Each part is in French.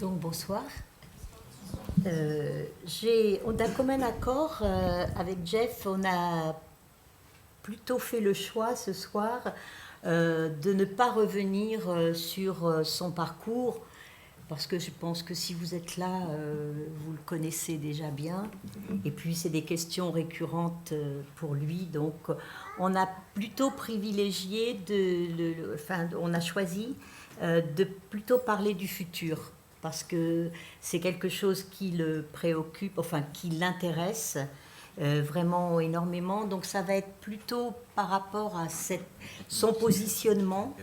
Donc bonsoir. On a comme un accord avec Jeff, on a plutôt fait le choix ce soir de ne pas revenir sur son parcours, parce que je pense que si vous êtes là, vous le connaissez déjà bien. Et puis c'est des questions récurrentes pour lui, donc on a plutôt privilégié, on a choisi de plutôt parler du futur, parce que c'est quelque chose qui le préoccupe, enfin qui l'intéresse vraiment énormément. Donc ça va être plutôt par rapport à son positionnement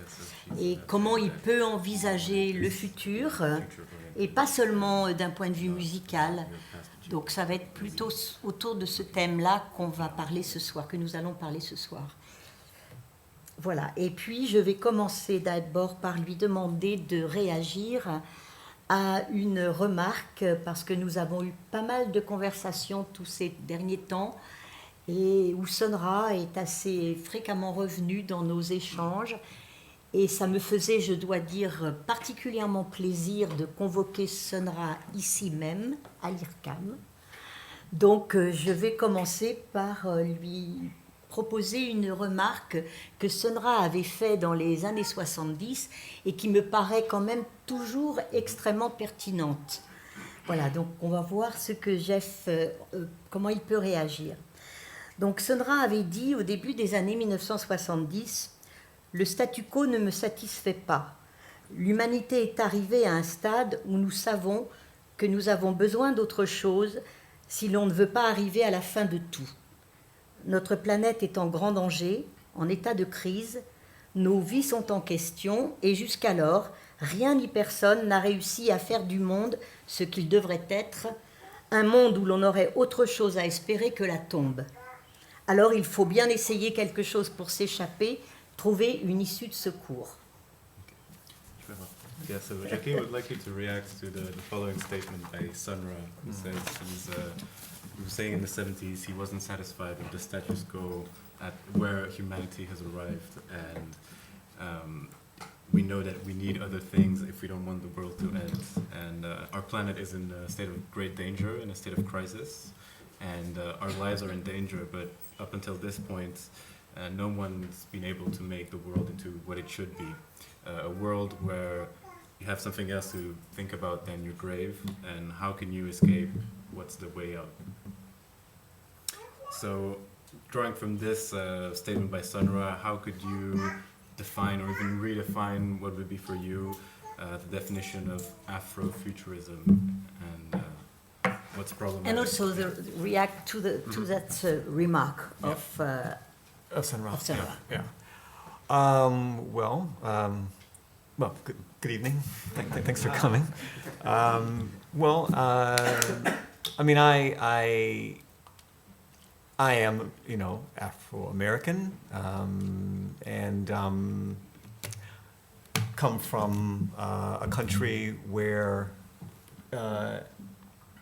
et comment il peut envisager le futur, et pas seulement d'un point de vue musical. Donc ça va être plutôt autour de ce thème-là qu'on va parler ce soir, que nous allons parler ce soir. Voilà, et puis je vais commencer d'abord par lui demander de réagir à une remarque, parce que nous avons eu pas mal de conversations tous ces derniers temps, et où Sonra est assez fréquemment revenu dans nos échanges, et ça me faisait, je dois dire, particulièrement plaisir de convoquer Sonra ici même, à l'IRCAM. Donc je vais commencer par lui proposer une remarque que Sonra avait fait dans les années 70 et qui me paraît quand même toujours extrêmement pertinente. Voilà, donc on va voir ce que Jeff, comment il peut réagir. Donc Sonra avait dit au début des années 1970, « Le statu quo ne me satisfait pas. L'humanité est arrivée à un stade où nous savons que nous avons besoin d'autre chose si l'on ne veut pas arriver à la fin de tout. Notre planète est en grand danger, en état de crise, nos vies sont en question et jusqu'alors, rien ni personne n'a réussi à faire du monde ce qu'il devrait être, un monde où l'on aurait autre chose à espérer que la tombe. Alors il faut bien essayer quelque chose pour s'échapper, trouver une issue de secours. » Yeah, so Jacqueline would like you to react to the following statement by Sonra, who says he was saying in the 70s he wasn't satisfied with the status quo at where humanity has arrived, and we know that we need other things if we don't want the world to end. And our planet is in a state of great danger, in a state of crisis, and our lives are in danger, but up until this point, no one's been able to make the world into what it should be. A world where you have something else to think about than your grave, and how can you escape? What's the way out? So, drawing from this statement by Sonra, how could you define or even redefine what would be for you the definition of Afrofuturism, and what's problematic? And also react to that remark of Sonra. of Sonra. Yeah. Well, good evening. Thanks for coming. I mean, I am, Afro-American, and come from a country where,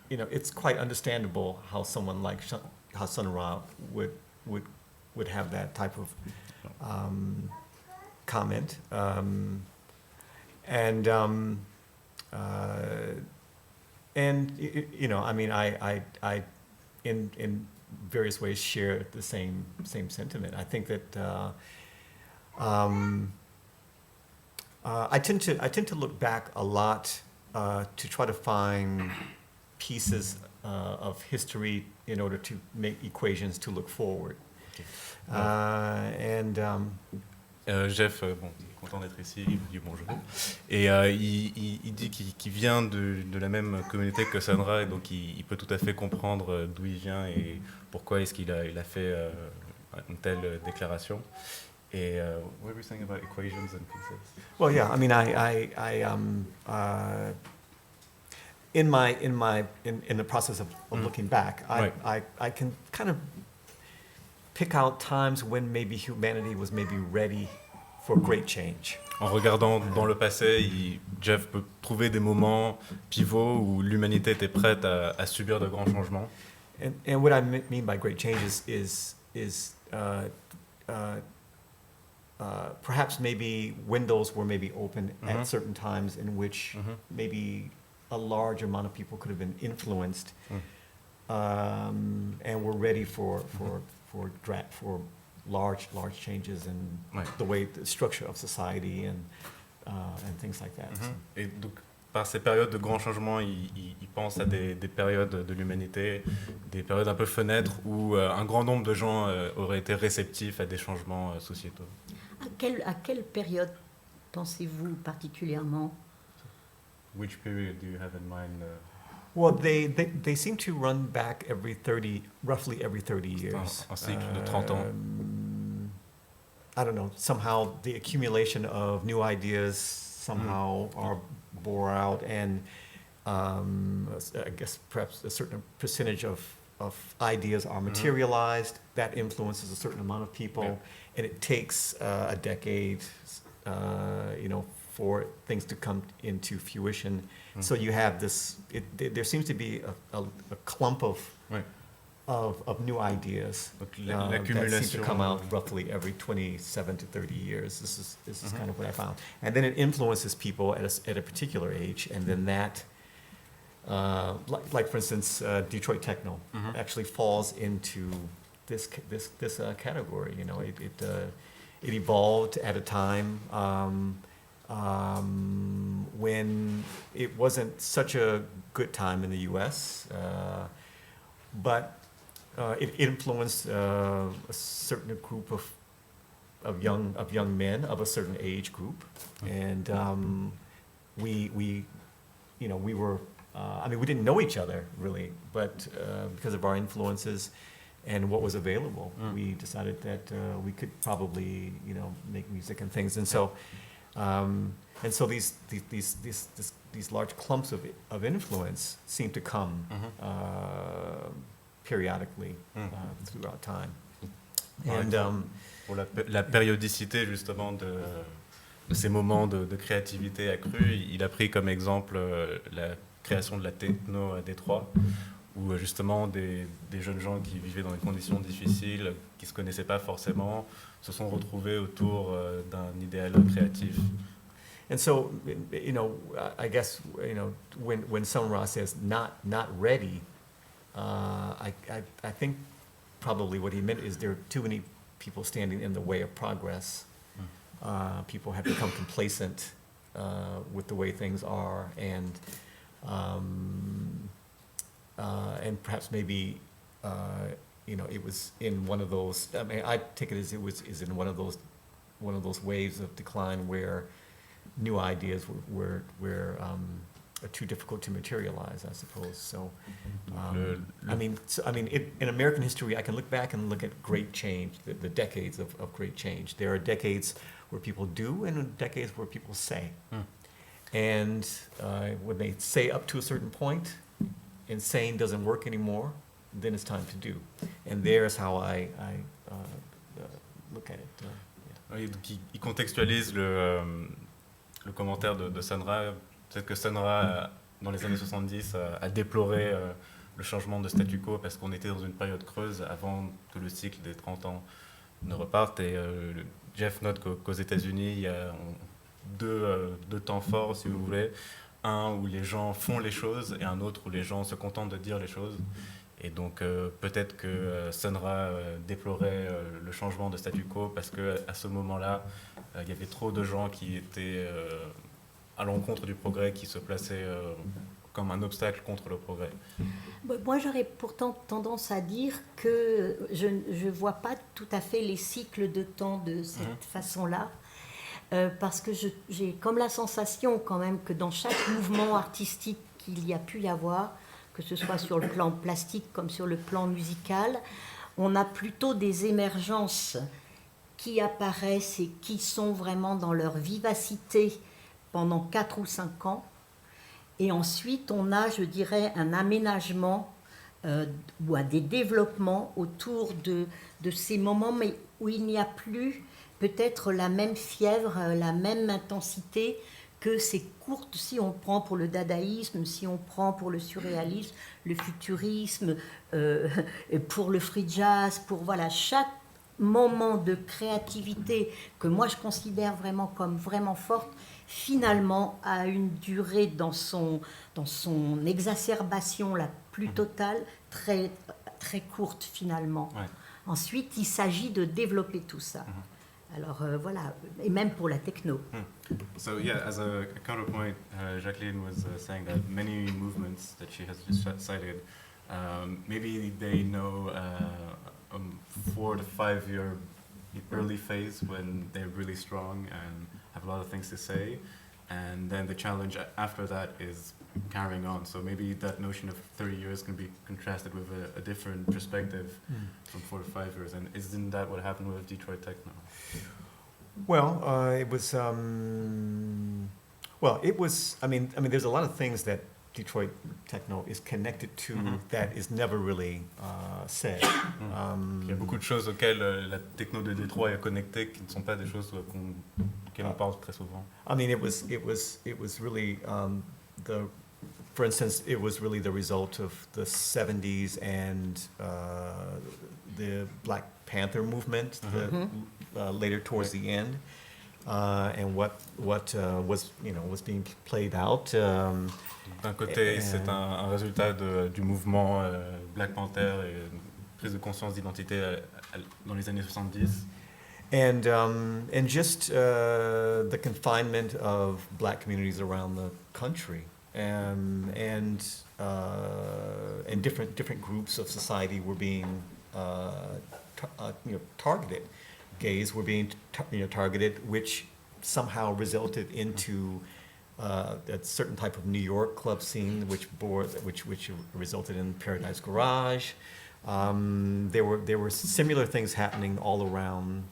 it's quite understandable how someone like Sonra would have that type of comment. I in various ways share the same sentiment. I think that I tend to look back a lot to try to find pieces of history in order to make equations to look forward. Jeff, content d'être ici, il vous dit bonjour. Et il dit qu'il vient de la même communauté que Sonra, et donc il peut tout à fait comprendre d'où il vient et pourquoi est-ce qu'il a fait une telle déclaration. Et what were you saying about equations and pieces? Well, yeah, I mean, in the process of looking back, Right. I can kind of pick out times when maybe humanity was maybe ready for great change. En regardant dans le passé, Jeff peut trouver des moments pivots où l'humanité était prête à subir de grands changements. And what I mean by great change is perhaps maybe windows were maybe open at certain times in which maybe a large amount of people could have been influenced, and were ready for large changes in the way the structure of society and things like that. Et donc, par ces périodes de grands changements, il pense à des périodes de l'humanité, des périodes un peu fenêtres où un grand nombre de gens auraient été réceptifs à des changements sociétaux. À quelle période pensez-vous particulièrement? Which period do you have in mind? Well, they seem to run back roughly every 30 years. Un cycle de 30 ans. I don't know, somehow the accumulation of new ideas somehow are bore out, and I guess perhaps a certain percentage of ideas are materialized. That influences a certain amount of people, and it takes a decade, for things to come into fruition. So you have this. There seems to be a clump of new ideas that seem to come out roughly every 27 to 30 years. This is kind of what I found, and then it influences people at a particular age, and then that, like for instance, Detroit techno actually falls into this category. It evolved at a time when it wasn't such a good time in the U.S., but it influenced a certain group of young men of a certain age group, and we were. We didn't know each other really, but because of our influences and what was available, we decided that we could probably make music and things, and so these large clumps of influence seem to come periodically throughout time. And pour la périodicité justement de ces moments de créativité accrue, il a pris comme exemple la création de la techno à Détroit, où justement des jeunes gens qui vivaient dans des conditions difficiles, qui ne se connaissaient pas forcément, se sont retrouvés autour d'un idéal créatif. And so, I guess, when Sun Ra says not ready, I think probably what he meant is there are too many people standing in the way of progress. People have become complacent with the way things are, and perhaps maybe it was in one of those. I take it as it is in one of those waves of decline where new ideas were too difficult to materialize, I suppose. So, in American history, I can look back and look at great change, the decades of great change. There are decades where people do, and decades where people say. And when they say up to a certain point, and saying doesn't work anymore, then it's time to do. And there's how I look at it. Oui, donc il contextualise le commentaire de Sun Ra. Peut-être que Sun Ra, dans les années 70, a déploré le changement de statu quo parce qu'on était dans une période creuse avant que le cycle des 30 ans ne reparte. Et Jeff note qu'aux États-Unis, il y a deux temps forts, si vous voulez. Un où les gens font les choses et un autre où les gens se contentent de dire les choses. Et donc peut-être que Sun Ra déplorait le changement de statu quo parce qu'à ce moment-là, il y avait trop de gens qui étaient à l'encontre du progrès, qui se plaçaient comme un obstacle contre le progrès. Moi, j'aurais pourtant tendance à dire que je ne vois pas tout à fait les cycles de temps de cette façon-là. Parce que j'ai comme la sensation quand même que dans chaque mouvement artistique qu'il y a pu y avoir, que ce soit sur le plan plastique comme sur le plan musical, on a plutôt des émergences qui apparaissent et qui sont vraiment dans leur vivacité pendant 4 ou 5 ans. Et ensuite, on a, je dirais, un aménagement ou des développements autour de ces moments, mais où il n'y a plus peut-être la même fièvre, la même intensité que ces courtes, si on prend pour le dadaïsme, si on prend pour le surréalisme, le futurisme, pour le free jazz, pour voilà, chaque moment de créativité que moi je considère vraiment comme vraiment forte, finalement a une durée dans son exacerbation la plus totale, très, très courte finalement. Ouais. Ensuite, il s'agit de développer tout ça. Alors voilà, et même pour la techno. So yeah, as a counterpoint, Jacqueline was saying that many movements that she has just cited, maybe they know 4 to 5 year early phase when they're really strong and have a lot of things to say, and then the challenge after that is carrying on. So maybe that notion of 30 years can be contrasted with a different perspective from 4 to 5 years. And isn't that what happened with Detroit techno? Well, it was. I mean, there's a lot of things that Detroit techno is connected to that is never really said. Il y a beaucoup de choses auxquelles la techno de Détroit est connectée qui ne sont pas des choses auxquelles on parle très souvent. I mean, it was really for instance, it was really the result of the 70s and the Black Panther movement later towards the end, and what was being played out. D'un côté, c'est un résultat du mouvement Black Panther et une prise de conscience d'identité dans les années 70. And just the confinement of black communities around the country, and different groups of society were being targeted. Gays were being targeted, which somehow resulted into a certain type of New York club scene, which resulted in Paradise Garage. There were similar things happening all around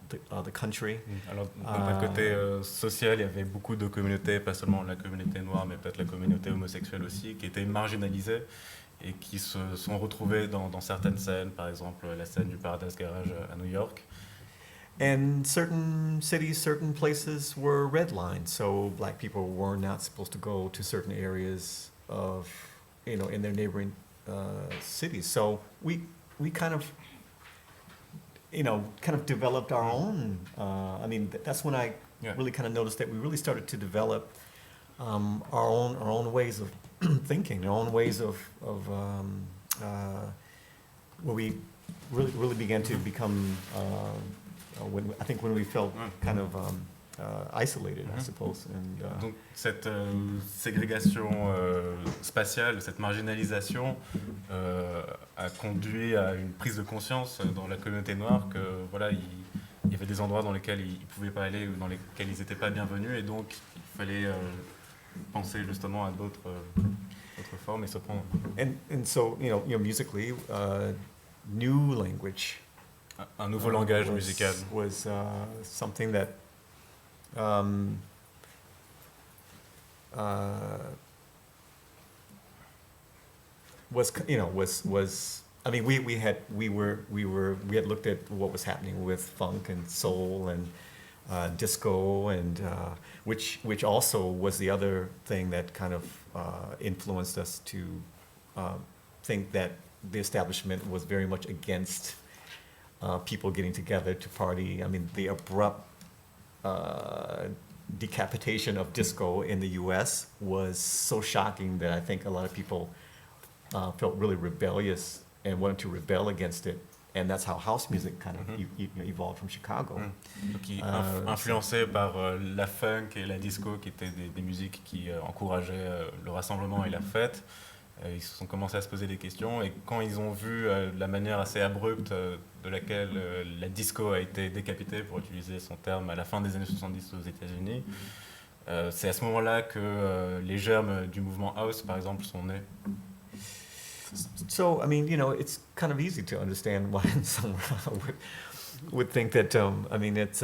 the country. Alors, d'un côté social, il y avait beaucoup de communautés, pas seulement la communauté noire, mais peut-être la communauté homosexuelle aussi, qui étaient marginalisées et qui se sont retrouvées dans certaines scènes, par exemple la scène du Paradise Garage à New York. And certain cities, certain places were redlined, so black people were not supposed to go to certain areas of, in their neighboring cities. So we kind of developed our own. That's when I really kind of noticed that we really started to develop our own ways of thinking, our own ways of where we really began to become. When we felt kind of isolated, I suppose. And, Donc cette ségrégation spatiale, cette marginalisation a conduit à une prise de conscience dans la communauté noire que voilà, il y avait des endroits dans lesquels ils ne pouvaient pas aller ou dans lesquels ils n'étaient pas bienvenus, et donc il fallait penser justement à d'autres formes et se prendre. And so musically, new language. Un nouveau langage musical was something that was I mean we had looked at what was happening with funk and soul and disco and which also was the other thing that kind of influenced us to think that the establishment was very much against people getting together to party. I mean, the abrupt decapitation of disco in the U.S. was so shocking that I think a lot of people felt really rebellious and wanted to rebel against it. And that's how house music kind of evolved from Chicago. Donc, influencé par la funk et la disco, qui étaient des musiques qui encourageaient le rassemblement et la fête. Ils se sont commencé à se poser des questions, et quand ils ont vu la manière assez abrupte de laquelle la disco a été décapitée, pour utiliser son terme, à la fin des années 70 aux États-Unis, c'est à ce moment-là que les germes du mouvement house, par exemple, sont nés. So, I mean, it's kind of easy to understand why someone would think that, I mean, it's,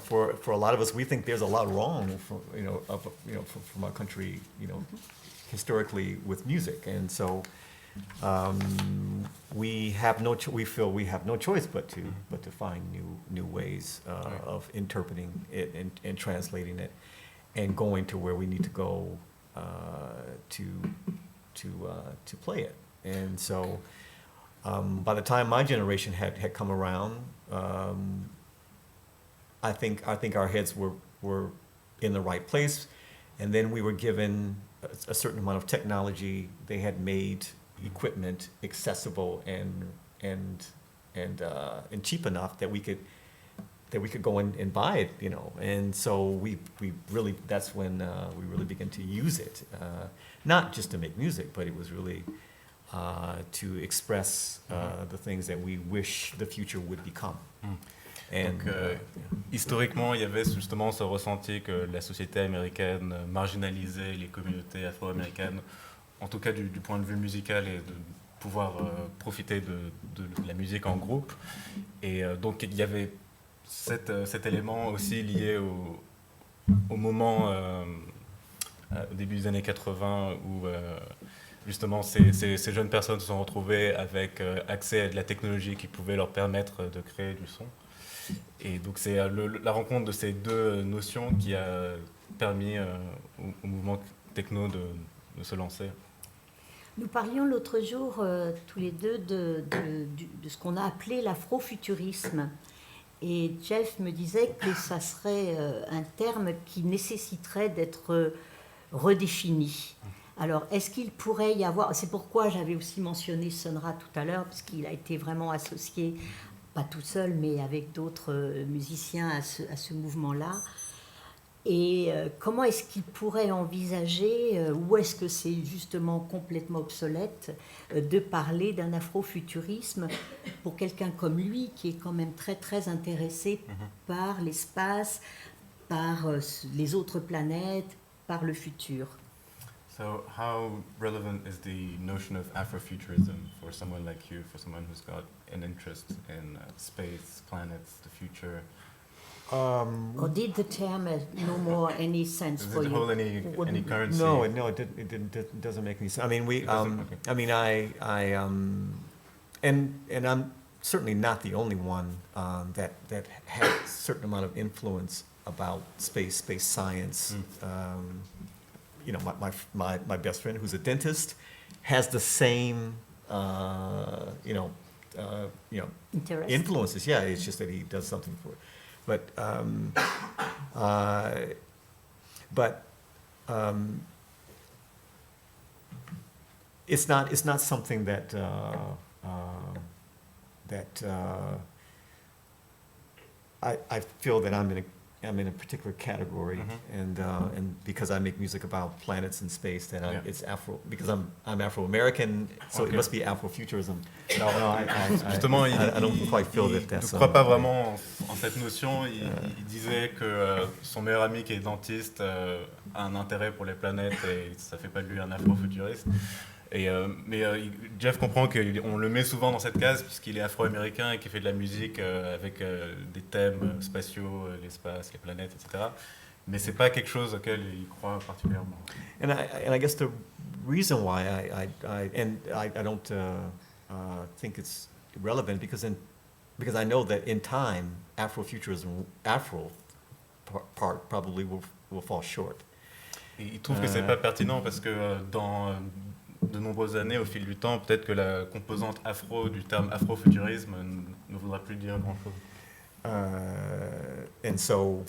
for a lot of us, we think there's a lot wrong from our country, historically with music, and so we feel we have no choice but to find new ways of interpreting it and translating it, and going to where we need to go to play it, and so by the time my generation had come around, I think our heads were in the right place, and then we were given a certain amount of technology. They had made equipment accessible and cheap enough that we could go and buy it, you know. And so we really, that's when we really began to use it, not just to make music, but it was really to express the things that we wish the future would become. Donc, historiquement, il y avait justement ce ressenti que la société américaine marginalisait les communautés afro-américaines, en tout cas du point de vue musical, et de pouvoir profiter de la musique en groupe. Et donc il y avait cet élément aussi lié au moment, au début des années 80, où justement ces jeunes personnes se sont retrouvées avec accès à de la technologie qui pouvait leur permettre de créer du son. Et donc c'est la rencontre de ces deux notions qui a permis au mouvement techno de se lancer. Nous parlions l'autre jour tous les deux de ce qu'on a appelé l'afrofuturisme. Et Jeff me disait que ça serait un terme qui nécessiterait d'être redéfini. Alors, est-ce qu'il pourrait y avoir... C'est pourquoi j'avais aussi mentionné Sonra tout à l'heure, parce qu'il a été vraiment associé, pas tout seul, mais avec d'autres musiciens à ce mouvement-là. Et comment est-ce qu'il pourrait envisager, ou est-ce que c'est justement complètement obsolète, de parler d'un afrofuturisme pour quelqu'un comme lui, qui est quand même très très intéressé par l'espace, par les autres planètes, par le futur. So how relevant is the notion of Afrofuturism for someone like you, for someone who's got an interest in space, planets, the future? Or did the term no more any sense for you? Does it hold any currency? No, it doesn't make any sense. I mean, Okay. I mean, and I'm certainly not the only one that had a certain amount of influence about space science. You know, my best friend, who's a dentist, has the same Interest. influences. Yeah, it's just that he does something for it. But it's not something that I feel that I'm in a particular category, and because I make music about planets and space, that it's Afro, because I'm Afro-American, so it must be Afrofuturism. No, Justement, I don't quite feel that that's. Il ne croit pas vraiment en cette notion. Il disait que son meilleur ami qui est dentiste a un intérêt pour les planètes et ça fait pas de lui un afrofuturiste. Mais Jeff comprend qu'on le met souvent dans cette case puisqu'il est afro-américain et qu'il fait de la musique avec des thèmes spatiaux, l'espace, les planètes, etc. Mais c'est pas quelque chose auquel il croit particulièrement. And I guess the reason why I don't think it's relevant because I know that in time Afrofuturism, Afro part probably will fall short. Et il trouve que c'est pas pertinent parce que dans de nombreuses années, au fil du temps, peut-être que la composante afro du terme afrofuturisme ne voudra plus dire grand-chose. And so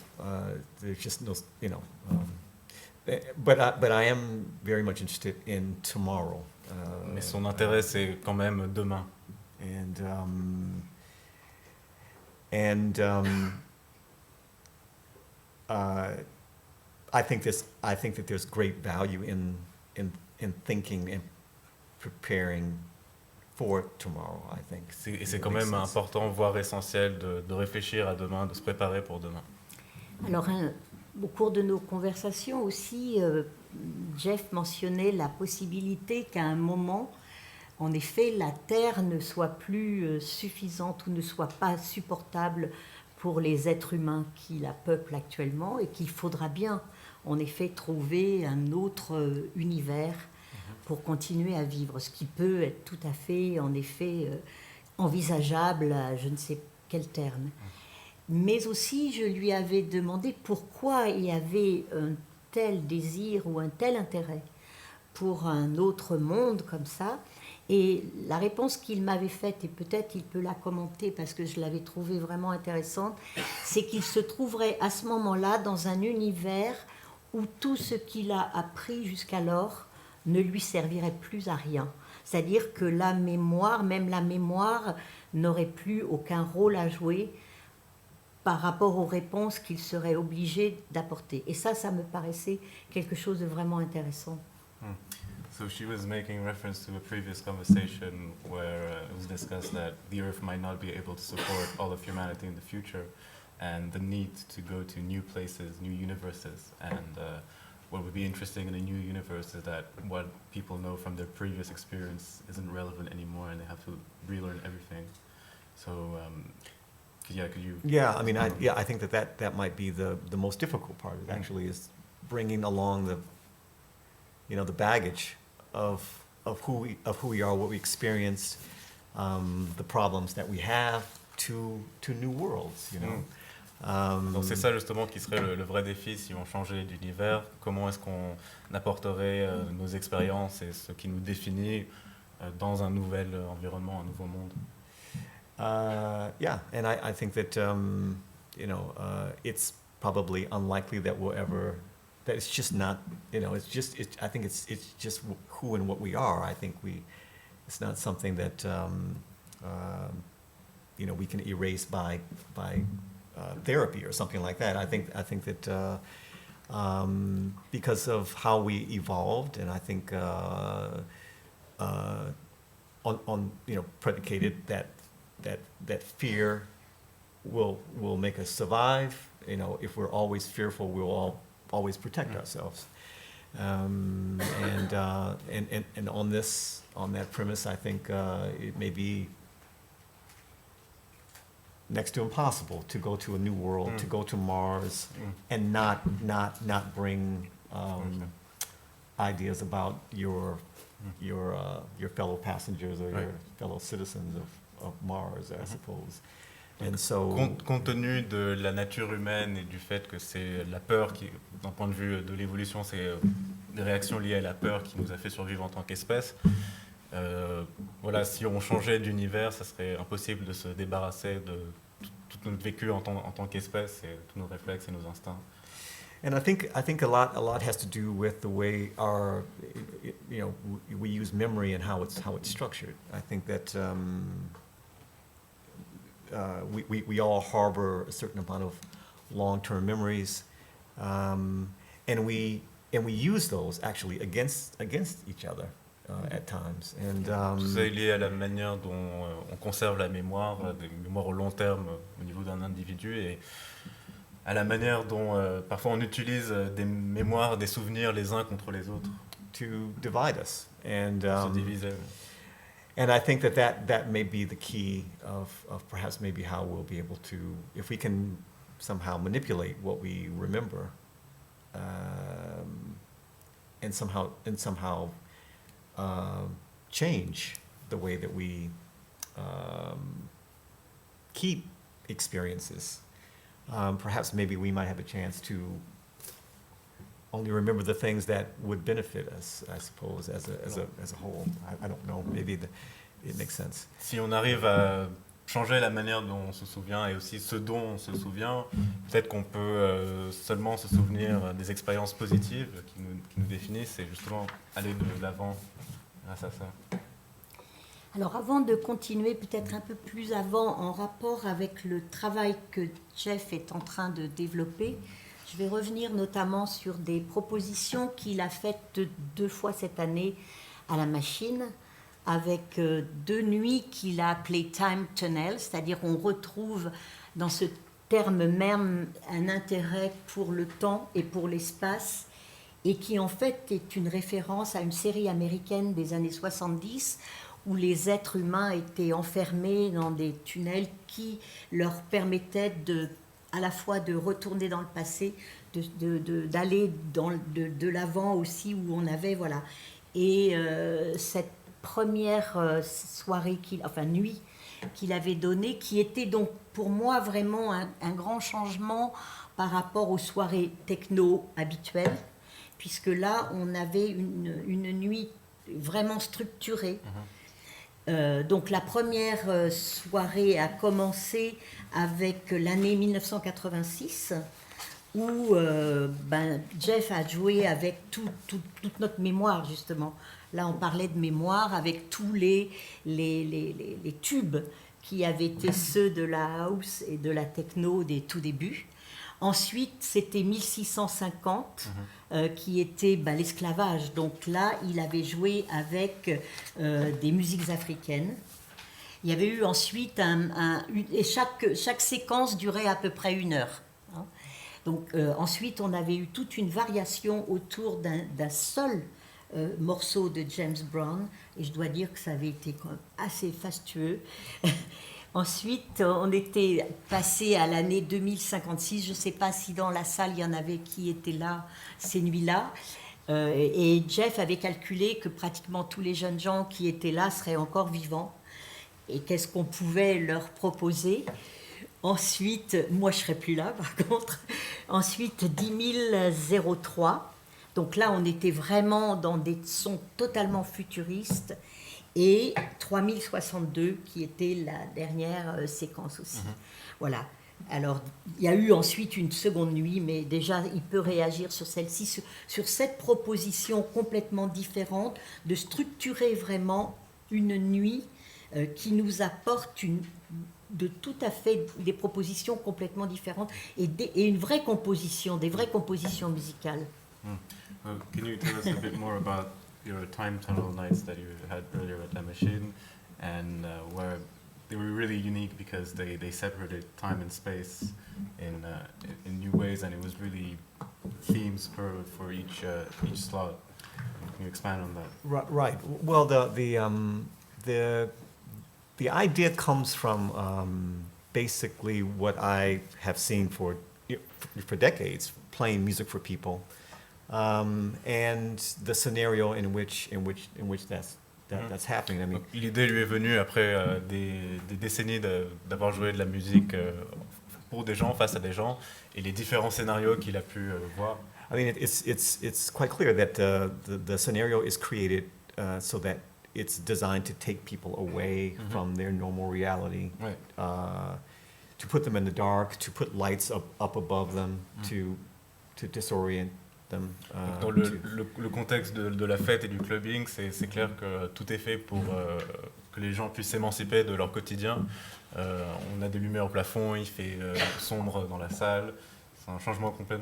there's just no, you know. But I am very much interested in tomorrow. Mais son intérêt, c'est quand même demain. I think that there's great value in thinking and preparing for tomorrow, I think. Et c'est quand même important, voire essentiel, de réfléchir à demain, de se préparer pour demain. Alors, au cours de nos conversations aussi, Jeff mentionnait la possibilité qu'à un moment, en effet, la Terre ne soit plus suffisante ou ne soit pas supportable pour les êtres humains qui la peuplent actuellement et qu'il faudra bien, en effet, trouver un autre univers pour continuer à vivre, ce qui peut être tout à fait, en effet, envisageable à je ne sais quel terme. Mais aussi, je lui avais demandé pourquoi il y avait un tel désir ou un tel intérêt pour un autre monde comme ça. Et la réponse qu'il m'avait faite, et peut-être il peut la commenter parce que je l'avais trouvée vraiment intéressante, c'est qu'il se trouverait à ce moment-là dans un univers où tout ce qu'il a appris jusqu'alors ne lui servirait plus à rien. C'est-à-dire que la mémoire, même la mémoire, n'aurait plus aucun rôle à jouer par rapport aux réponses qu'il serait obligé d'apporter. Et ça me paraissait quelque chose de vraiment intéressant. So she was making reference to a previous conversation where it was discussed that the Earth might not be able to support all of humanity in the future, and the need to go to new places, new universes. And what would be interesting in a new universe is that what people know from their previous experience isn't relevant anymore, and they have to relearn everything. So, could you? Yeah, I mean, I think that might be the most difficult part. Actually, is bringing along the baggage of who we are, what we experienced, the problems that we have to new worlds, you know. Donc c'est ça justement qui serait le vrai défi si on changeait d'univers. Comment est-ce qu'on apporterait nos expériences et ce qui nous définit dans un nouvel environnement, un nouveau monde? Yeah, and I think that it's probably unlikely that we'll ever. That it's just not, I think it's just who and what we are. I think it's not something that, we can erase by therapy or something like that. I think that because of how we evolved, and I think predicated that fear will make us survive. If we're always fearful, we'll always protect ourselves, and on that premise, I think it may be next to impossible to go to a new world, to go to Mars, and not bring ideas about your fellow passengers or your fellow citizens of Mars, I suppose. And so, compte tenu de la nature humaine et du fait que c'est la peur qui, d'un point de vue de l'évolution, c'est des réactions liées à la peur qui nous a fait survivre en tant qu'espèce. Voilà, si on changeait d'univers, ça serait impossible de se débarrasser de tout notre vécu en tant qu'espèce et tous nos réflexes et nos instincts. And I think a lot has to do with the way we use memory and how it's structured. I think that we all harbor a certain amount of long-term memories, and we use those actually against each other at times. And c'est lié à la manière dont on conserve la mémoire, des mémoires au long terme au niveau d'un individu, et à la manière dont parfois on utilise des mémoires, des souvenirs les uns contre les autres. To divide us and se diviser. And I think that may be the key of perhaps maybe how we'll be able to, if we can somehow manipulate what we remember, and somehow change the way that we keep experiences. Perhaps maybe we might have a chance to only remember the things that would benefit us, I suppose, as a whole. I don't know, maybe it makes sense. Si on arrive à changer la manière dont on se souvient et aussi ce dont on se souvient, peut-être qu'on peut seulement se souvenir des expériences positives qui nous définissent et justement aller de l'avant grâce à ça. Alors avant de continuer peut-être un peu plus avant en rapport avec le travail que Jeff est en train de développer, je vais revenir notamment sur des propositions qu'il a faites 2 fois cette année à la machine, avec 2 nuits qu'il a appelées Time Tunnel, c'est-à-dire on retrouve dans ce terme même un intérêt pour le temps et pour l'espace, et qui en fait est une référence à une série américaine des années 70, où les êtres humains étaient enfermés dans des tunnels qui leur permettaient à la fois de retourner dans le passé, d'aller de l'avant aussi, où on avait, voilà. Et cette première nuit qu'il avait donnée, qui était donc pour moi vraiment un grand changement par rapport aux soirées techno habituelles, puisque là, on avait une nuit vraiment structurée. Donc la première soirée a commencé avec l'année 1986 où Jeff a joué avec toute notre mémoire justement. Là on parlait de mémoire avec tous les tubes qui avaient été ceux de la house et de la techno des tout débuts. Ensuite, c'était 1650 qui était l'esclavage. Donc là, il avait joué avec des musiques africaines. Il y avait eu ensuite et chaque séquence durait à peu près 1 heure. Hein. Donc ensuite, on avait eu toute une variation autour d'un seul morceau de James Brown. Et je dois dire que ça avait été quand même assez fastueux. Ensuite, on était passé à l'année 2056. Je ne sais pas si dans la salle, il y en avait qui étaient là ces nuits-là. Et Jeff avait calculé que pratiquement tous les jeunes gens qui étaient là seraient encore vivants. Et qu'est-ce qu'on pouvait leur proposer? Ensuite, moi je ne serais plus là par contre. Ensuite, 10003. Donc là, on était vraiment dans des sons totalement futuristes. Et 3062, qui était la dernière séquence aussi. Voilà. Alors, il y a eu ensuite une seconde nuit, mais déjà, il peut réagir sur celle-ci, sur cette proposition complètement différente, de structurer vraiment une nuit qui nous apporte de tout à fait des propositions complètement différentes et une vraie composition, des vraies compositions musicales. Can you tell us a bit more about your time tunnel nights that you had earlier at La Machine, and where they were really unique because they separated time and space in new ways, and it was really themes for each slot. Can you expand on that? Right. Well, the idea comes from basically what I have seen for decades, playing music for people. And the scenario in which that's happening. I mean, l'idée lui est venue après des décennies d'avoir joué de la musique pour des gens, face à des gens, et les différents scénarios qu'il a pu voir. I mean, it's quite clear that the scenario is created so that it's designed to take people away from their normal reality, right. To put them in the dark, to put lights up above them, to disorient. Dans le contexte de la fête et du clubbing, c'est clair que tout est fait pour que les gens puissent s'émanciper de leur quotidien. On a des lumières au plafond, il fait sombre dans la salle. C'est un changement complet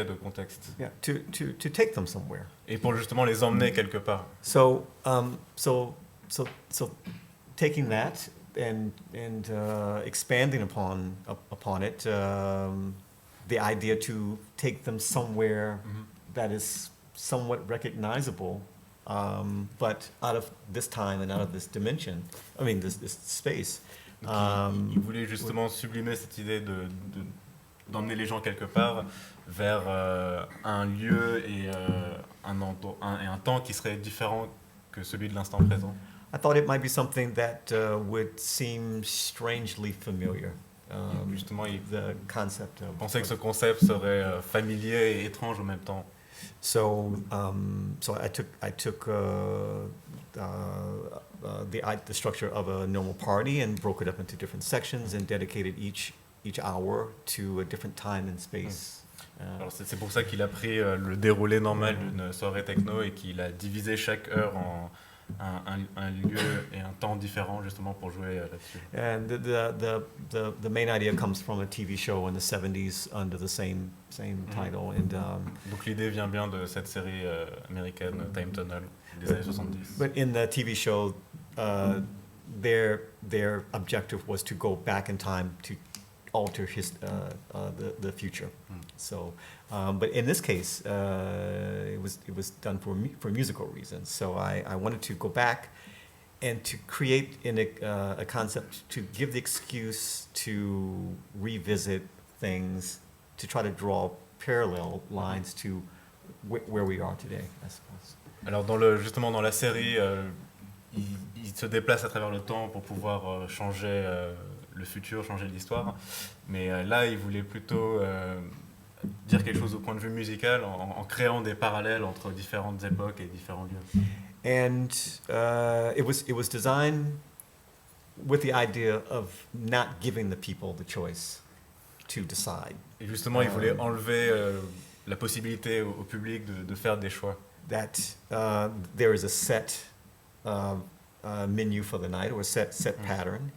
de contexte. Yeah, to take them somewhere. Et pour justement les emmener quelque part. So taking that and expanding upon it. The idea to take them somewhere that is somewhat recognizable, but out of this time and out of this dimension, I mean this space. Il voulait justement sublimer cette idée d'emmener les gens quelque part vers un lieu et un temps qui serait différent que celui de l'instant présent. I thought it might be something that would seem strangely familiar. Justement, il concept pensait que ce concept serait familier et étrange en même temps. So I took the structure of a normal party and broke it up into different sections and dedicated each hour to a different time and space. Alors c'est pour ça qu'il a pris le déroulé normal d'une soirée techno et qu'il a divisé chaque heure en un lieu et un temps différent justement pour jouer là-dessus. And the main idea comes from a TV show in the 70s under the same title. And donc l'idée vient bien de cette série américaine Time Tunnel des années 70. But in the TV show, their objective was to go back in time to alter the future. So, but in this case, it was done for musical reasons. So I wanted to go back and to create a concept to give the excuse to revisit things, to try to draw parallel lines to where we are today, I suppose. Alors justement dans la série, il se déplace à travers le temps pour pouvoir changer le futur, changer l'histoire. Mais là, il voulait plutôt dire quelque chose au point de vue musical en créant des parallèles entre différentes époques et différents lieux. And it was designed with the idea of not giving the people the choice to decide. Et justement, il voulait enlever la possibilité au public de faire des choix. That there is a set menu for the night, or a set pattern,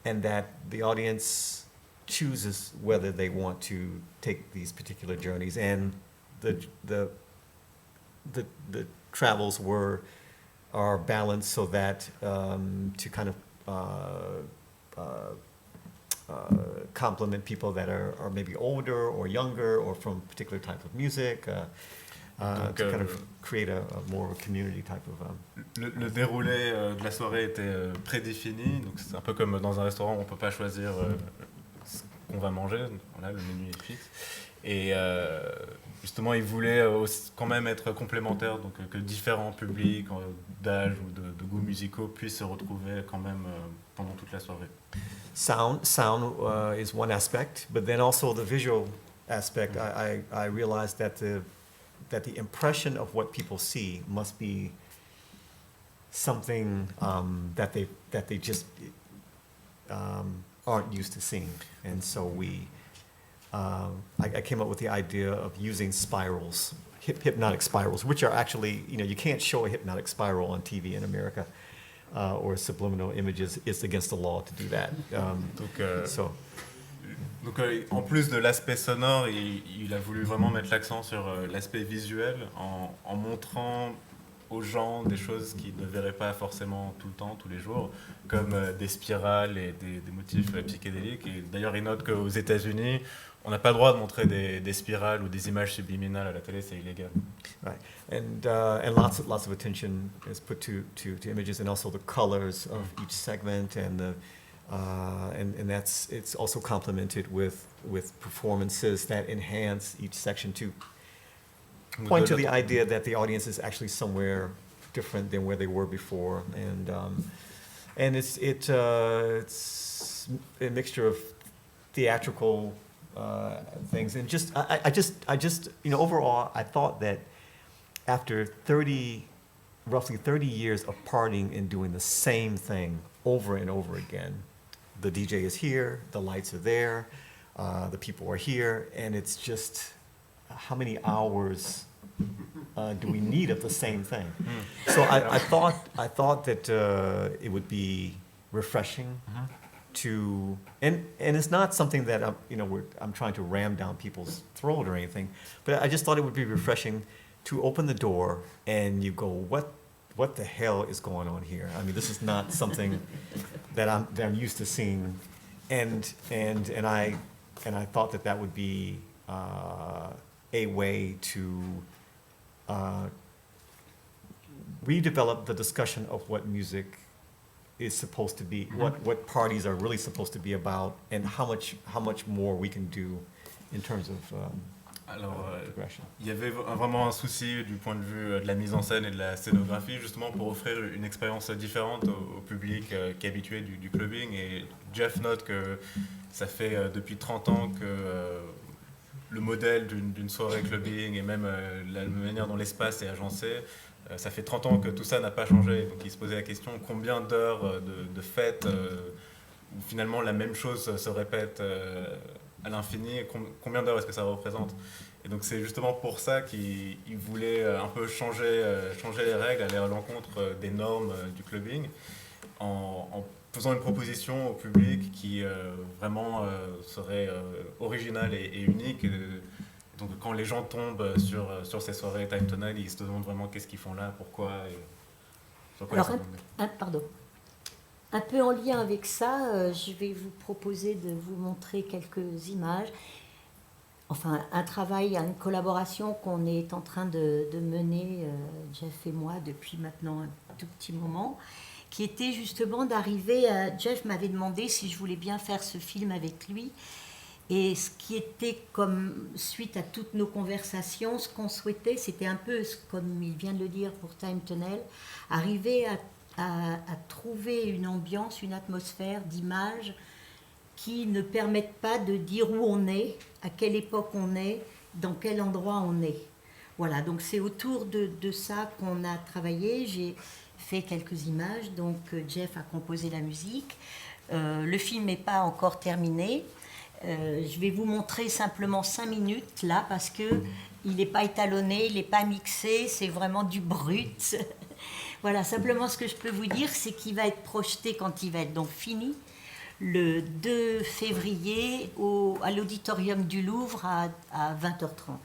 and that the audience chooses whether they want to take these particular journeys, and the travels are balanced so that to kind of complement people that are maybe older or younger or from particular type of music, to kind of create a more community type of. Le déroulé de la soirée était prédéfini, donc c'est un peu comme dans un restaurant, on peut pas choisir ce qu'on va manger. Voilà, le menu est fixe. Et justement, il voulait quand même être complémentaire, donc que différents publics d'âge ou de goûts musicaux puissent se retrouver quand même pendant toute la soirée. Sound is one aspect, but then also the visual aspect. I realized that the impression of what people see must be something that they just aren't used to seeing, and so I came up with the idea of using spirals, hypnotic spirals, which are actually, you can't show a hypnotic spiral on TV in America, or subliminal images. It's against the law to do that. Donc en plus de l'aspect sonore, il a voulu vraiment mettre l'accent sur l'aspect visuel en montrant aux gens des choses qu'ils ne verraient pas forcément tout le temps, tous les jours, comme des spirales et des motifs psychédéliques. Et d'ailleurs, il note qu'aux États-Unis, on n'a pas le droit de montrer des spirales ou des images subliminales à la télé, c'est illégal. Right, and lots of attention is put to images, and also the colors of each segment, and it's also complemented with performances that enhance each section to point to the idea that the audience is actually somewhere different than where they were before, and it's a mixture of theatrical things, and I just overall I thought that after roughly 30 years of partying and doing the same thing over and over again, the DJ is here, the lights are there, the people are here, and it's just how many hours do we need of the same thing? So I thought that it would be refreshing to, and it's not something that I'm trying to ram down people's throat or anything, but I just thought it would be refreshing to open the door and you go, what the hell is going on here? I mean, this is not something that I'm used to seeing, and I thought that would be a way to redevelop the discussion of what music is supposed to be, what parties are really supposed to be about, and how much more we can do in terms of progression. Il y avait vraiment un souci du point de vue de la mise en scène et de la scénographie, justement pour offrir une expérience différente au public qui est habitué du clubbing. Et Jeff note que ça fait depuis 30 ans que le modèle d'une soirée clubbing et même la manière dont l'espace est agencé, ça fait 30 ans que tout ça n'a pas changé. Donc il se posait la question combien d'heures de fêtes où finalement la même chose se répète à l'infini, combien d'heures est-ce que ça représente? Et donc c'est justement pour ça qu'il voulait un peu changer les règles, aller à l'encontre des normes du clubbing, en faisant une proposition au public qui vraiment serait originale et unique. Donc quand les gens tombent sur ces soirées Time to Night, ils se demandent vraiment qu'est-ce qu'ils font là, pourquoi. Sur quoi pardon. Un peu en lien avec ça, je vais vous proposer de vous montrer quelques images. Enfin, un travail, une collaboration qu'on est en train de mener, Jeff et moi, depuis maintenant un tout petit moment, qui était justement d'arriver à... Jeff m'avait demandé si je voulais bien faire ce film avec lui. Et ce qui était comme suite à toutes nos conversations, ce qu'on souhaitait, c'était un peu, comme il vient de le dire pour Time Tunnel, arriver à trouver une ambiance, une atmosphère d'images qui ne permettent pas de dire où on est, à quelle époque on est, dans quel endroit on est. Voilà, donc c'est autour de ça qu'on a travaillé. J'ai fait quelques images, donc Jeff a composé la musique. Le film n'est pas encore terminé. Je vais vous montrer simplement 5 minutes là, parce que il n'est pas étalonné, il n'est pas mixé, c'est vraiment du brut. Voilà, simplement ce que je peux vous dire, c'est qu'il va être projeté quand il va être donc fini, le 2 février à l'auditorium du Louvre à 20h30.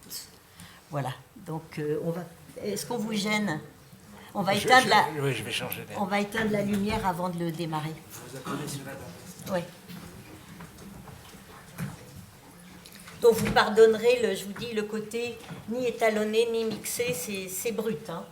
Voilà, donc est-ce qu'on vous gêne? On va éteindre oui, je vais changer d'air. On va éteindre la lumière avant de le démarrer. Vous apprenez sur la date. Oui. Donc vous pardonnerez, je vous dis, le côté ni étalonné ni mixé, c'est brut. Hein.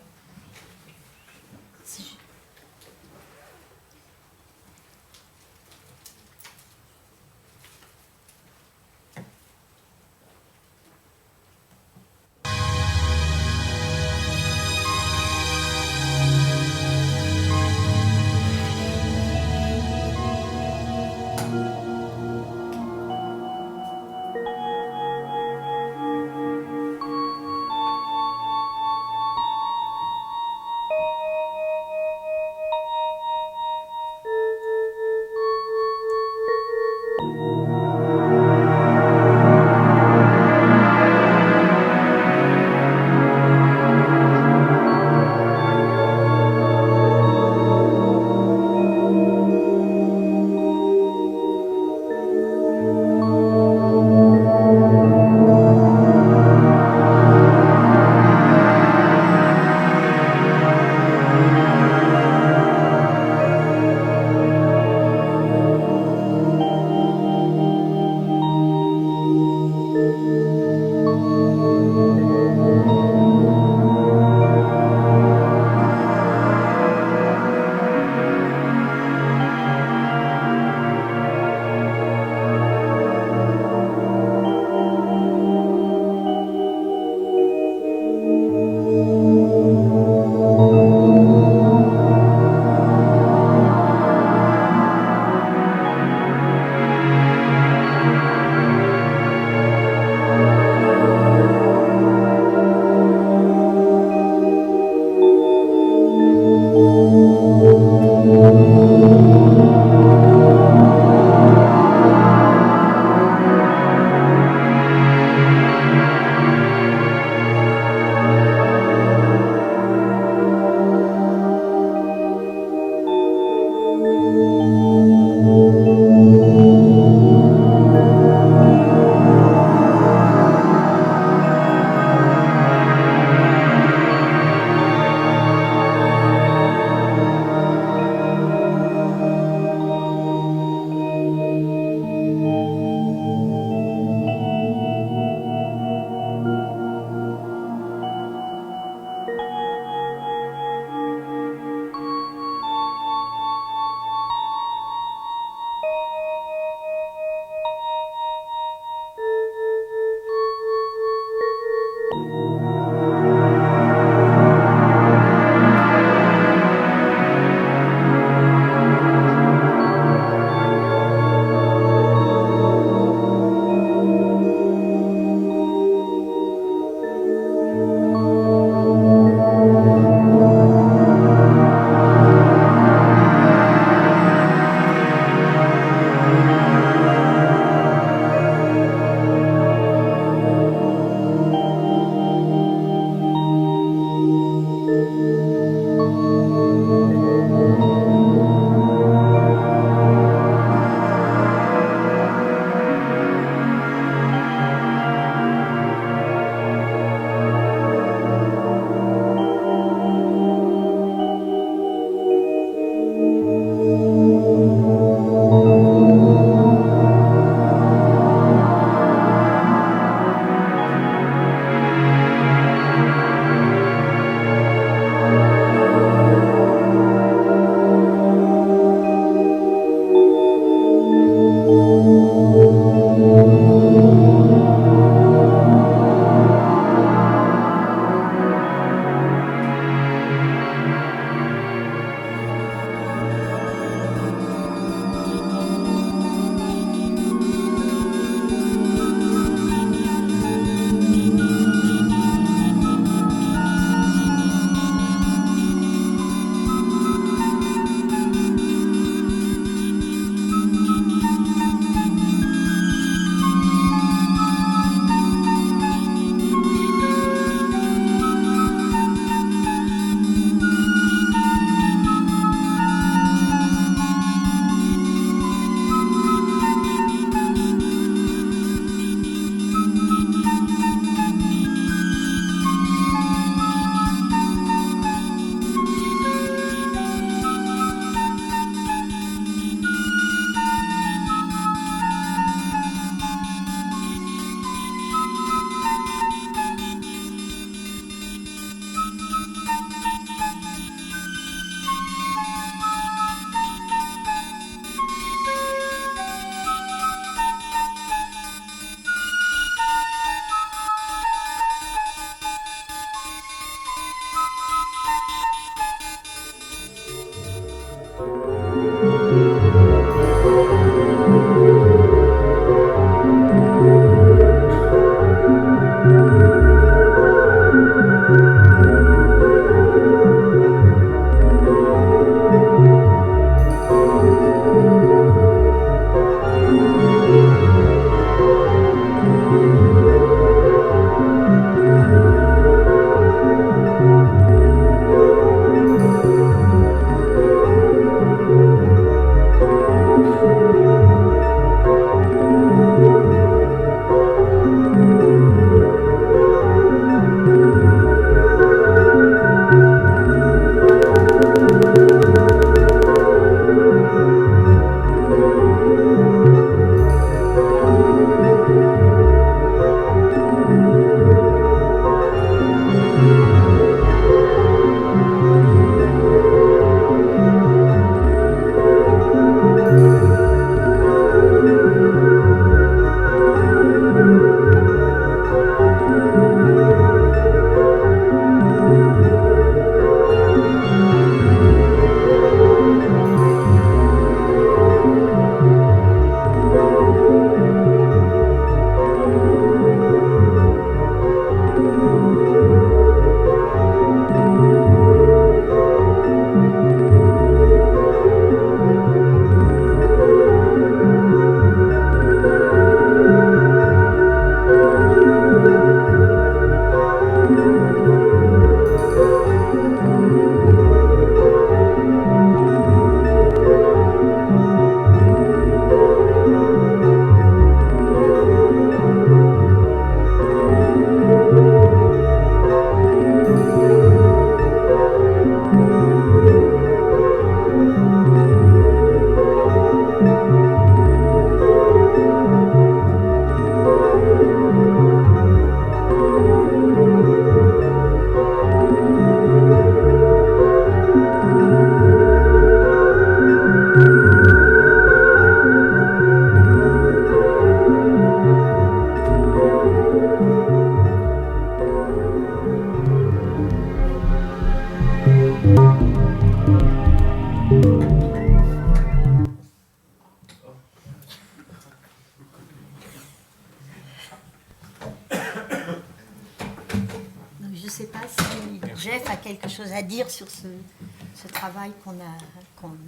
sais pas si Jeff a quelque chose à dire sur ce travail qu'on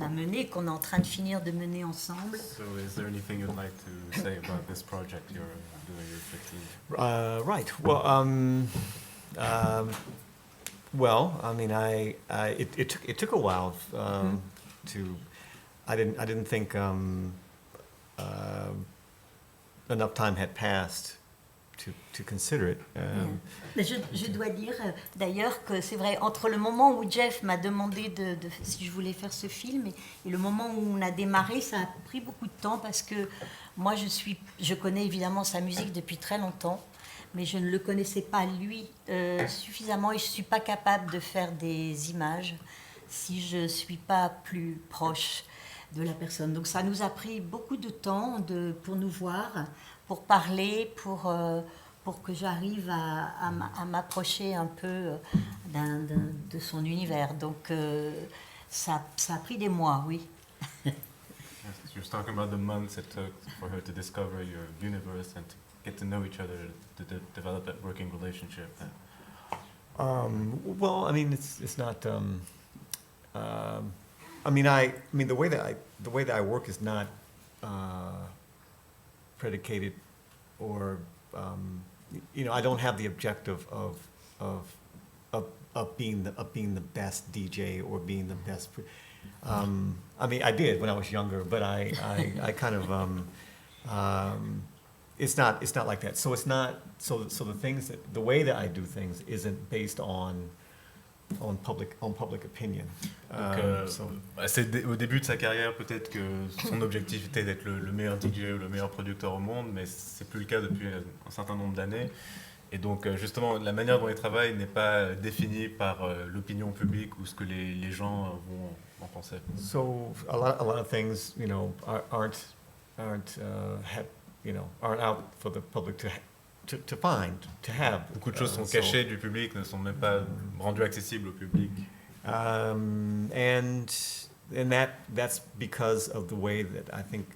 a mené, qu'on est en train de finir de mener ensemble. So is there anything you'd like to say about this project you're doing with the team? Right. Well, I mean, it took a while to. I didn't think enough time had passed to consider it. Mais je dois dire d'ailleurs que c'est vrai, entre le moment où Jeff m'a demandé si je voulais faire ce film et le moment où on a démarré, ça a pris beaucoup de temps parce que moi je connais évidemment sa musique depuis très longtemps, mais je ne le connaissais pas lui suffisamment et je ne suis pas capable de faire des images si je ne suis pas plus proche de la personne. Donc ça nous a pris beaucoup de temps pour nous voir, pour parler, pour que j'arrive à m'approcher un peu de son univers. Donc ça a pris des mois, oui. You're talking about the months it took for her to discover your universe and to get to know each other, to develop that working relationship. Well, I mean, it's not. I mean, the way that I work is not predicated, or I don't have the objective of being the best DJ or being the best. I mean, I did when I was younger, but I kind of it's not like that. So it's not so the way that I do things isn't based on public opinion. Donc, au début de sa carrière, peut-être que son objectif était d'être le meilleur DJ ou le meilleur producteur au monde, mais c'est plus le cas depuis un certain nombre d'années. Et donc, justement, la manière dont il travaille n'est pas définie par l'opinion publique ou ce que les gens vont en penser. So a lot of things, aren't out for the public to find, to have. Beaucoup de choses sont cachées du public, ne sont même pas rendues accessibles au public. And that's because of the way that I think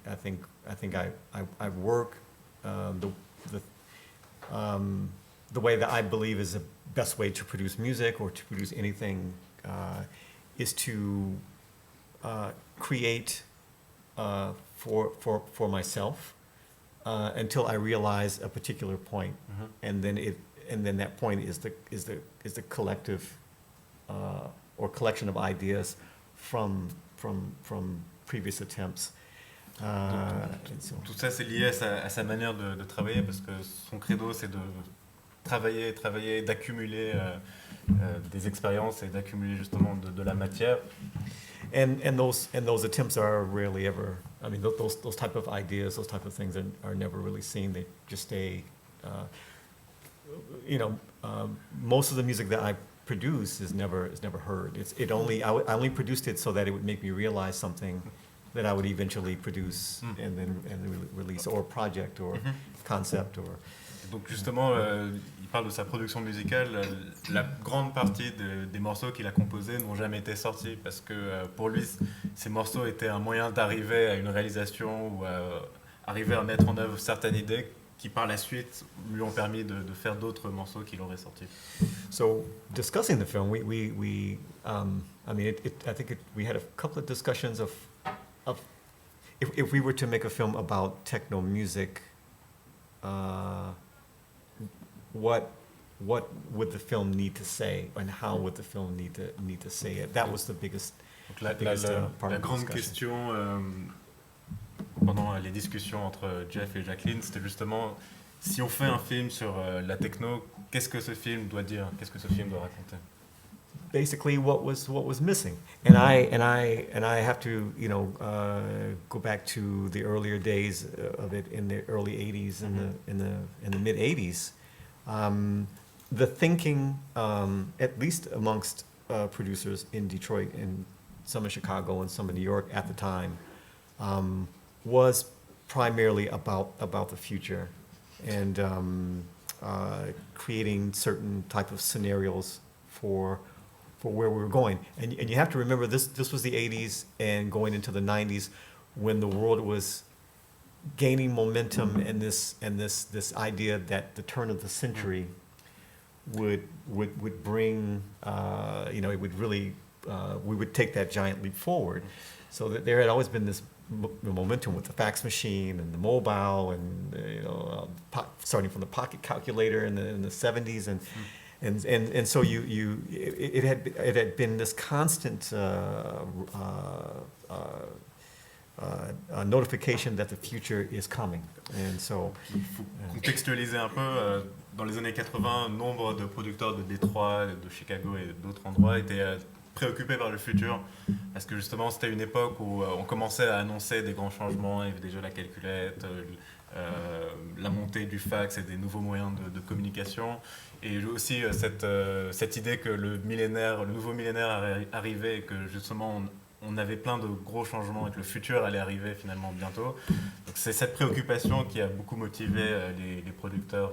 I work, the way that I believe is the best way to produce music or to produce anything is to create for myself. Until I realize a particular point, and then that point is the collective or collection of ideas from previous attempts. Tout ça, c'est lié à sa manière de travailler, parce que son credo, c'est de travailler, d'accumuler des expériences et d'accumuler justement de la matière. And those attempts are rarely ever. I mean, those type of ideas, those type of things are never really seen. They just stay. Most of the music that I produce is never heard. I only produced it so that it would make me realize something that I would eventually produce and then release, or project or concept or. Donc justement, il parle de sa production musicale. La grande partie des morceaux qu'il a composés n'ont jamais été sortis parce que pour lui, ces morceaux étaient un moyen d'arriver à une réalisation ou arriver à mettre en œuvre certaines idées qui par la suite lui ont permis de faire d'autres morceaux qu'il aurait sortis. So discussing the film, we we had a couple of discussions of if we were to make a film about techno music. What would the film need to say, and how would the film need to say it? That was the biggest. Donc la grande question pendant les discussions entre Jeff et Jacqueline, c'était justement si on fait un film sur la techno, qu'est-ce que ce film doit dire, qu'est-ce que ce film doit raconter? Basically, what was missing, and I have to go back to the earlier days of it in the early '80s and in the mid '80s. The thinking, at least amongst producers in Detroit and some in Chicago and some in New York at the time, was primarily about the future and creating certain type of scenarios for where we were going. And you have to remember this was the 80s and going into the 90s when the world was gaining momentum and this idea that the turn of the century would bring, it would really, we would take that giant leap forward. So that there had always been this momentum with the fax machine and the mobile, and starting from the pocket calculator in the 70s, and so it had been this constant notification that the future is coming. And so, il faut contextualiser un peu. Dans les années 80, nombre de producteurs de Détroit, de Chicago et d'autres endroits étaient préoccupés par le futur, parce que justement c'était une époque où on commençait à annoncer des grands changements. Il y avait déjà la calculette, la montée du fax et des nouveaux moyens de communication, et aussi cette idée que le nouveau millénaire arrivait, et que justement on avait plein de gros changements et que le futur allait arriver finalement bientôt. Donc c'est cette préoccupation qui a beaucoup motivé les producteurs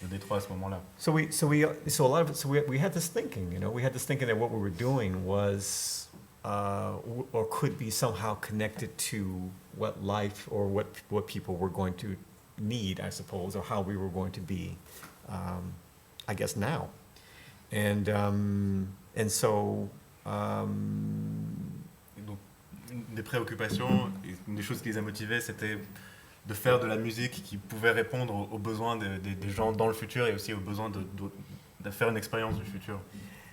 de Détroit à ce moment-là. So we had this thinking, we had this thinking that what we were doing was or could be somehow connected to what life or what people were going to need, I suppose, or how we were going to be, I guess now, and so. Donc, une des préoccupations, une des choses qui les a motivés, c'était de faire de la musique qui pouvait répondre aux besoins des gens dans le futur, et aussi aux besoins de faire une expérience du futur.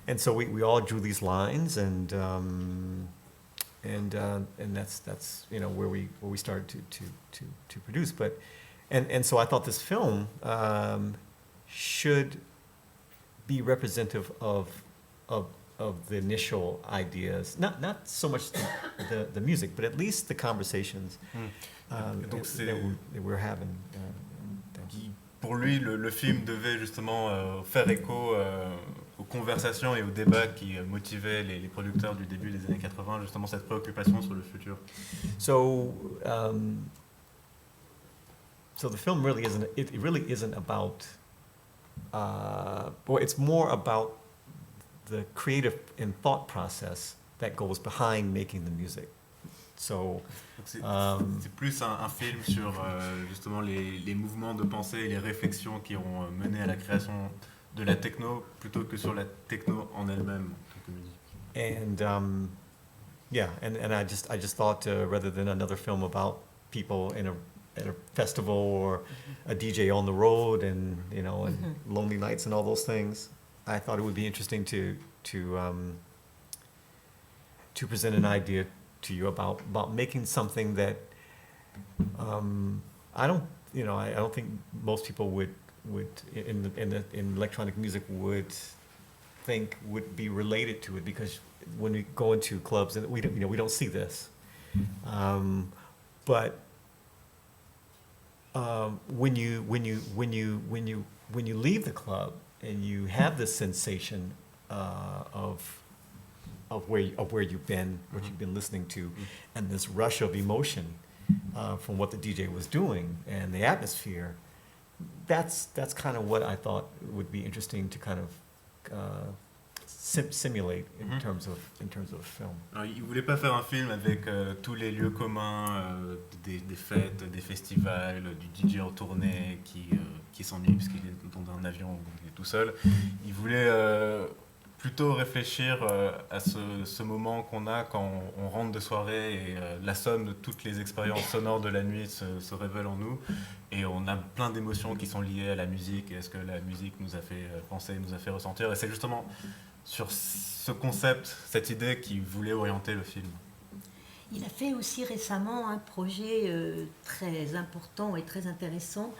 And so we all drew these lines, and that's where we started to produce. But and so I thought this film should be representative of the initial ideas, not so much the music, but at least the conversations that we're having. Pour lui, le film devait justement faire écho aux conversations et aux débats qui motivaient les producteurs du début des années 80, justement cette préoccupation sur le futur. So the film really isn't about, it's more about the creative and thought process that goes behind making the music. So c'est plus un film sur justement les mouvements de pensée et les réflexions qui ont mené à la création de la techno, plutôt que sur la techno en elle-même en tant que musique. And and I just thought rather than another film about people at a festival or a DJ on the road and and lonely nights and all those things, I thought it would be interesting to present an idea to you about making something that I don't think most people would in electronic music would think would be related to it, because when we go into clubs and we don't see this, but when you leave the club and you have this sensation of where you've been, what you've been listening to, and this rush of emotion from what the DJ was doing and the atmosphere, that's kind of what I thought would be interesting to kind of simulate in terms of film. Alors, il voulait pas faire un film avec tous les lieux communs des fêtes, des festivals, du DJ en tournée qui s'ennuie parce qu'il est dans un avion ou il est tout seul. Il voulait plutôt réfléchir à ce moment qu'on a quand on rentre de soirée et la somme de toutes les expériences sonores de la nuit se révèle en nous, et on a plein d'émotions qui sont liées à la musique, et est-ce que la musique nous a fait penser, nous a fait ressentir, et c'est justement sur ce concept, cette idée qui voulait orienter le film. Il a fait aussi récemment un projet très important et très intéressant.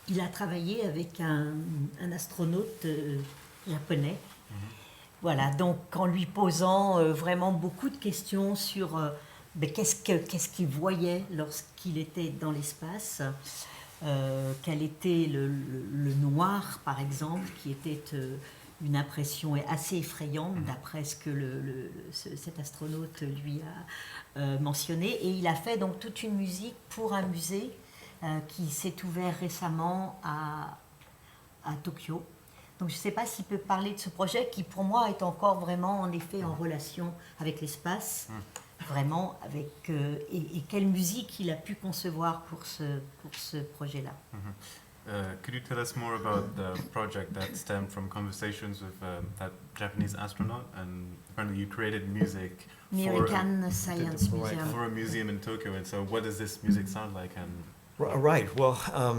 Il a travaillé avec un astronaute japonais. Voilà, donc en lui posant vraiment beaucoup de questions sur qu'est-ce qu'il voyait lorsqu'il était dans l'espace, quel était le noir, par exemple, qui était une impression assez effrayante d'après ce que cet astronaute lui a mentionné. Et il a fait donc toute une musique pour un musée qui s'est ouvert récemment à Tokyo. Donc je ne sais pas s'il peut parler de ce projet qui pour moi est encore vraiment en effet en relation avec l'espace, vraiment avec et quelle musique il a pu concevoir pour ce projet-là. Could you tell us more about the project that stemmed from conversations with that Japanese astronaut? And apparently you created music American Science Museum. For a museum in Tokyo. And so what does this music sound like? And Right. Well, I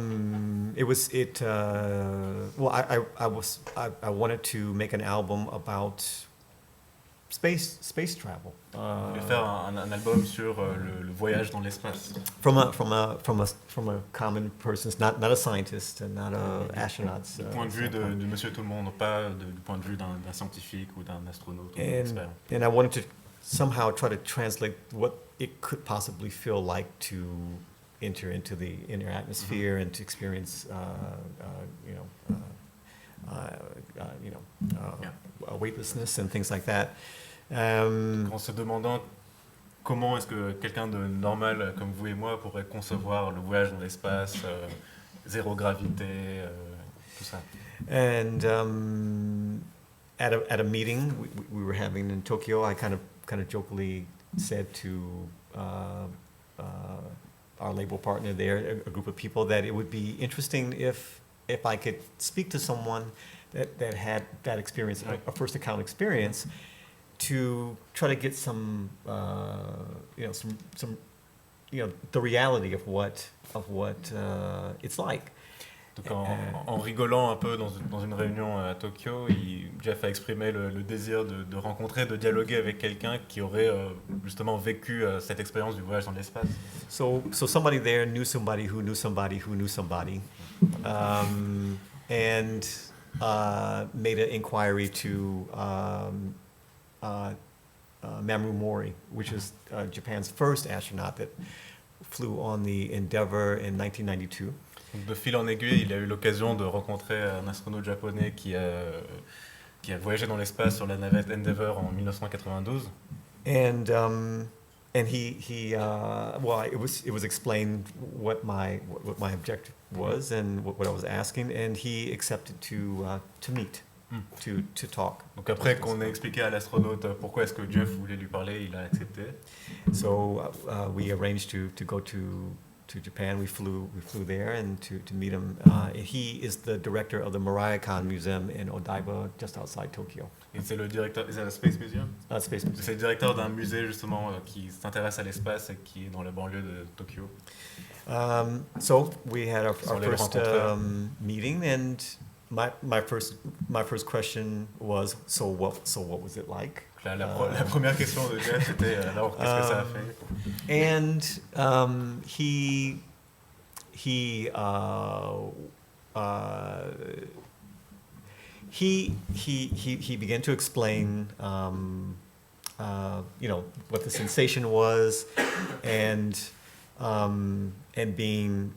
wanted to make an album about space travel. Je voulais faire un album sur le voyage dans l'espace. From a common person, not a scientist and not a astronaut. Du point de vue de Monsieur Tout le Monde, pas du point de vue d'un scientifique ou d'un astronaute ou d'un expert. And I wanted to somehow try to translate what it could possibly feel like to enter into the inner atmosphere and to experience, weightlessness and things like that. En se demandant comment est-ce que quelqu'un de normal comme vous et moi pourrait concevoir le voyage dans l'espace, zéro gravité, tout ça. And at a meeting we were having in Tokyo, I kind of jokingly said to our label partner there, a group of people, that it would be interesting if I could speak to someone that had that experience, a first account experience, to try to get some the reality of what it's like. Donc en rigolant un peu dans une réunion à Tokyo, Jeff a exprimé le désir de rencontrer, de dialoguer avec quelqu'un qui aurait justement vécu cette expérience du voyage dans l'espace. So somebody there knew somebody who knew somebody who knew somebody, and made an inquiry to Mamoru Mori, which is Japan's first astronaut that flew on the Endeavour in 1992. Donc de fil en aiguille, il a eu l'occasion de rencontrer un astronaute japonais qui a voyagé dans l'espace sur la navette Endeavour en 1992. And it was explained what my objective was and what I was asking, and he accepted to meet, to talk. Donc après qu'on ait expliqué à l'astronaute pourquoi est-ce que Jeff voulait lui parler, il a accepté. So we arranged to go to Japan. We flew there and to meet him. He is the director of the Maraikan Museum in Odaiba, just outside Tokyo. Et c'est le directeur, c'est le Space Museum. Space Museum. C'est le directeur d'un musée justement qui s'intéresse à l'espace et qui est dans la banlieue de Tokyo. So we had our first meeting, and my first question was, so what was it like? La première question de Jeff était alors qu'est-ce que ça a fait? And he began to explain what the sensation was, and being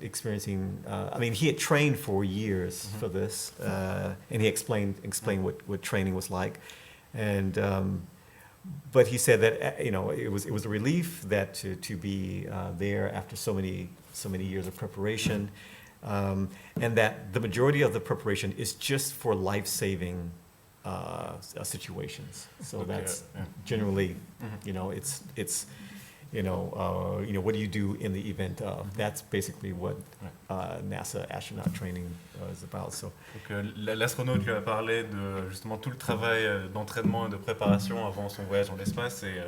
experiencing. I mean, he had trained for years for this, and he explained what training was like. And but he said that it was a relief that to be there after so many years of preparation, and that the majority of the preparation is just for life-saving situations. So that's generally, it's what do you do in the event of? That's basically what NASA astronaut training is about. So. Donc, l'astronaute lui a parlé de justement tout le travail d'entraînement et de préparation avant son voyage dans l'espace, et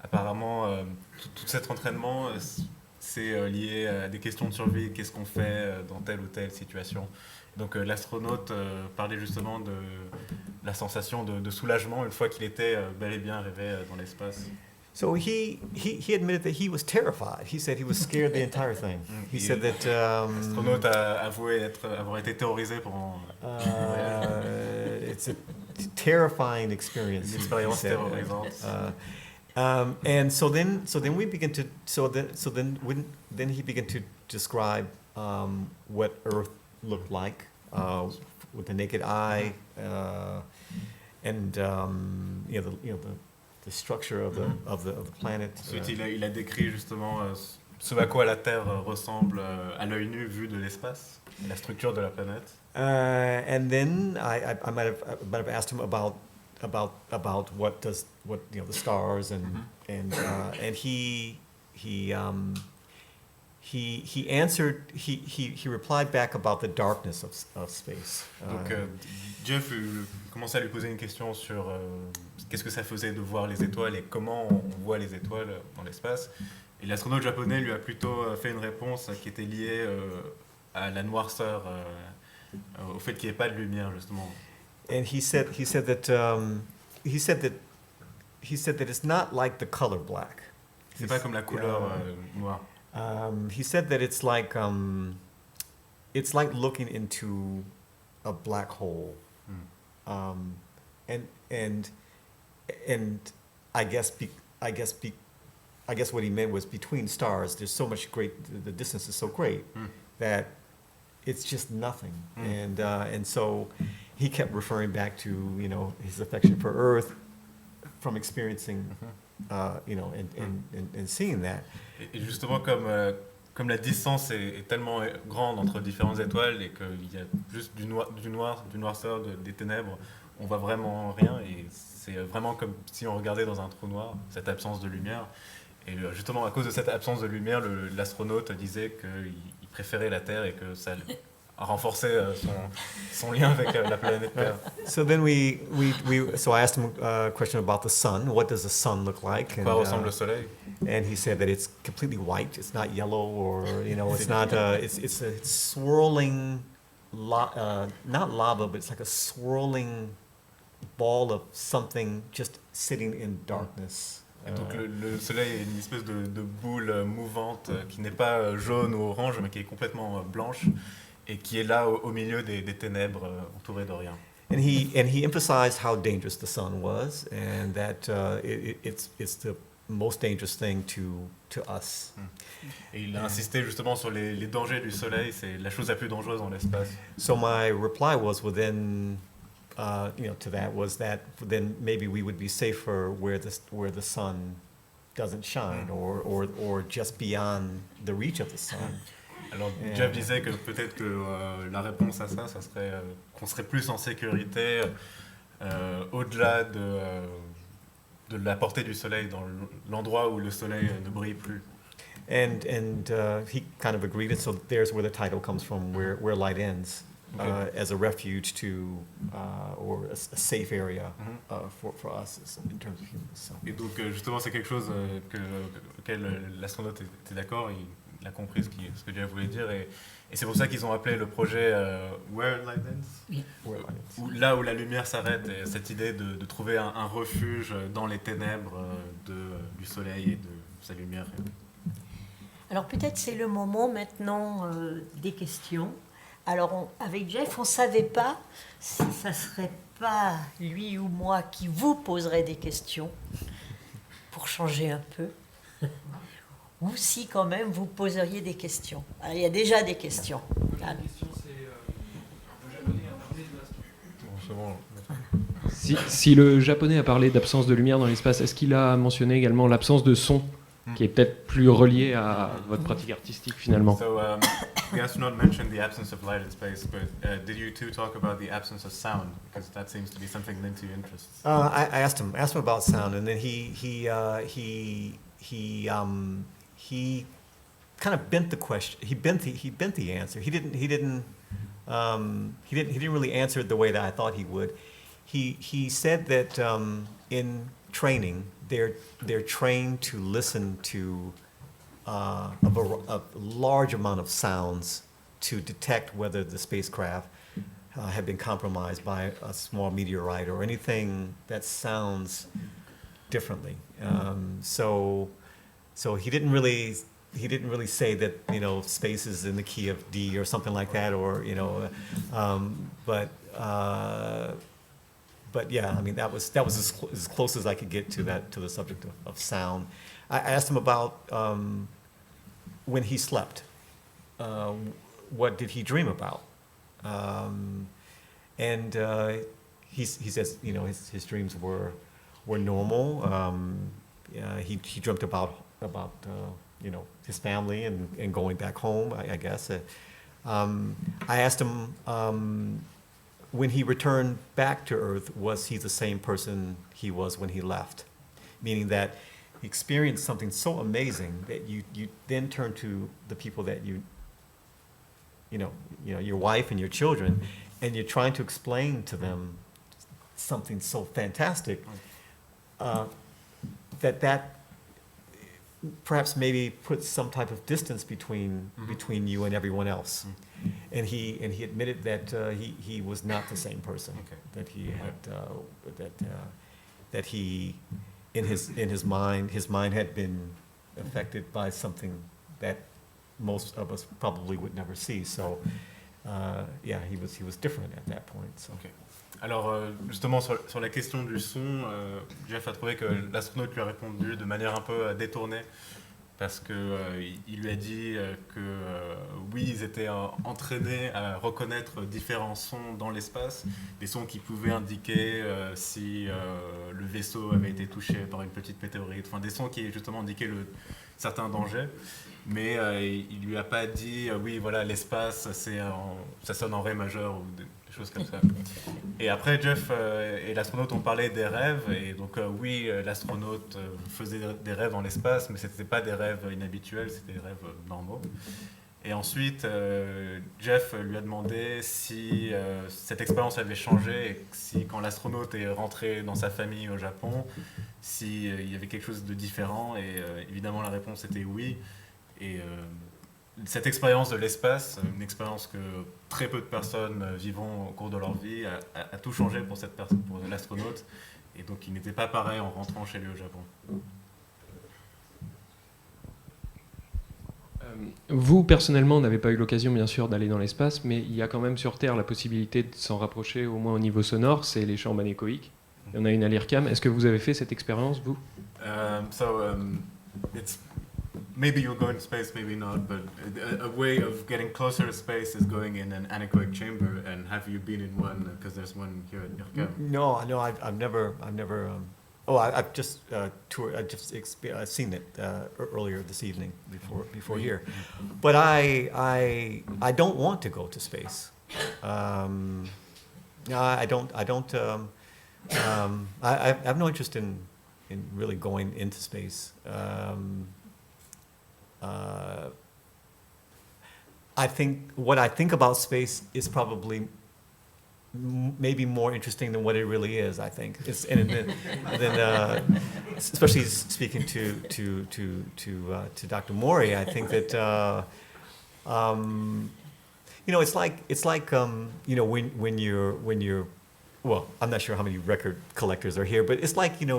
apparemment tout cet entraînement c'est lié à des questions de survie. Qu'est-ce qu'on fait dans telle ou telle situation? Donc l'astronaute parlait justement de la sensation de soulagement une fois qu'il était bel et bien arrivé dans l'espace. So he admitted that he was terrified. He said he was scared the entire thing. He said that. L'astronaute a avoué avoir été terrorisé pendant. It's a terrifying experience. Une expérience terrorisante. And so then we begin to then he began to describe what Earth looked like with the naked eye, and the structure of the planet. Ensuite, il a décrit justement ce à quoi la Terre ressemble à l'œil nu vu de l'espace, la structure de la planète. And then I might have asked him about what the stars and he he answered, he replied back about the darkness of space. Donc Jeff commençait à lui poser une question sur qu'est-ce que ça faisait de voir les étoiles et comment on voit les étoiles dans l'espace. Et l'astronaute japonais lui a plutôt fait une réponse qui était liée à la noirceur, au fait qu'il n'y ait pas de lumière justement. And he said that it's not like the color black. C'est pas comme la couleur noire. He said that it's like looking into a black hole. And I guess what he meant was between stars. There's so much the distance is so great that it's just nothing. And so he kept referring back to his affection for Earth from experiencing and seeing that. Et justement comme la distance est tellement grande entre différentes étoiles et qu'il y a juste du noirceur, des ténèbres, on voit vraiment rien et c'est vraiment comme si on regardait dans un trou noir, cette absence de lumière. Et justement à cause de cette absence de lumière, l'astronaute disait qu'il préférait la Terre et que ça renforçait son lien avec la planète Terre. So then so I asked him a question about the sun. What does the sun look like? À quoi ressemble le soleil? And he said that it's completely white. It's not yellow or it's not. It's a swirling, not lava, but it's like a swirling ball of something just sitting in darkness. Et donc le soleil est une espèce de boule mouvante qui n'est pas jaune ou orange, mais qui est complètement blanche et qui est là au milieu des ténèbres, entourée de rien. And he emphasized how dangerous the sun was, and that it's the most dangerous thing to us. Et il a insisté justement sur les dangers du soleil, c'est la chose la plus dangereuse dans l'espace. So my reply was to that was that then maybe we would be safer where the sun doesn't shine or just beyond the reach of the sun. Alors Jeff disait que peut-être que la réponse à ça serait qu'on serait plus en sécurité au-delà de la portée du soleil, dans l'endroit où le soleil ne brille plus. And he kind of agreed, and so there's where the title comes from, where light ends, as a refuge to or a safe area for us in terms of humans. So. Et donc justement c'est quelque chose auquel l'astronaute était d'accord. Il a compris ce que Jeff voulait dire et c'est pour ça qu'ils ont appelé le projet Where Light Ends, où là où la lumière s'arrête, et cette idée de trouver un refuge dans les ténèbres du soleil et de sa lumière. Alors peut-être c'est le moment maintenant des questions. Alors avec Jeff, on ne savait pas si ça ne serait pas lui ou moi qui vous poserait des questions pour changer un peu. Ou si quand même vous poseriez des questions. Alors, il y a déjà des questions. La question c'est le japonais a parlé de si le japonais a parlé d'absence de lumière dans l'espace, est-ce qu'il a mentionné également l'absence de son, qui est peut-être plus relié à votre pratique artistique finalement? So the astronaut mentioned the absence of light in space, but did you two talk about the absence of sound, because that seems to be something linked to your interests? I asked him about sound, and then he kind of bent the question. He bent the answer. He didn't really answer it the way that I thought he would. He said that in training they're trained to listen to a large amount of sounds to detect whether the spacecraft had been compromised by a small meteorite or anything that sounds differently. So he didn't really say that space is in the key of D or something like that, or but yeah, I mean that was as close as I could get to the subject of sound. I asked him about when he slept. What did he dream about? And he says his dreams were normal. He dreamt about his family and going back home, I guess. I asked him when he returned back to Earth, was he the same person he was when he left? Meaning that experience something so amazing that you then turn to the people that you know, your wife and your children, and you're trying to explain to them something so fantastic, that perhaps maybe puts some type of distance between you and everyone else. And he admitted that he was not the same person. That he had that he in his mind had been affected by something that most of us probably would never see. So he was different at that point. So. Okay. Alors justement sur la question du son, Jeff a trouvé que l'astronaute lui a répondu de manière un peu détournée, parce que il lui a dit que oui, ils étaient entraînés à reconnaître différents sons dans l'espace, des sons qui pouvaient indiquer si le vaisseau avait été touché par une petite météorite, enfin des sons qui justement indiquaient certains dangers. Mais il lui a pas dit oui, voilà, l'espace ça sonne en ré majeur ou des choses comme ça. Et après, Jeff et l'astronaute ont parlé des rêves, et donc oui, l'astronaute faisait des rêves dans l'espace, mais c'était pas des rêves inhabituels, c'était des rêves normaux. Et ensuite, Jeff lui a demandé si cette expérience avait changé, et si quand l'astronaute est rentré dans sa famille au Japon, s'il y avait quelque chose de différent, et évidemment la réponse était oui. Et cette expérience de l'espace, une expérience que très peu de personnes vivront au cours de leur vie, a tout changé pour l'astronaute. Et donc il n'était pas pareil en rentrant chez lui au Japon. Vous, personnellement, n'avez pas eu l'occasion, bien sûr, d'aller dans l'espace, mais il y a quand même sur Terre la possibilité de s'en rapprocher, au moins au niveau sonore, c'est les chambres anéchoïques. Il y en a une à l'IRCAM. Est-ce que vous avez fait cette expérience, vous? Maybe you'll go into space, maybe not, but a way of getting closer to space is going in an anechoic chamber. And have you been in one? Because there's one here at IRCAM. No, I've never. I've just toured. I've seen it earlier this evening before here, but I don't want to go to space. No, I don't. I have no interest in really going into space. I think what I think about space is probably maybe more interesting than what it really is. I think it's especially speaking to Dr. Mori. I think that it's like when you're well, I'm not sure how many record collectors are here, but it's like you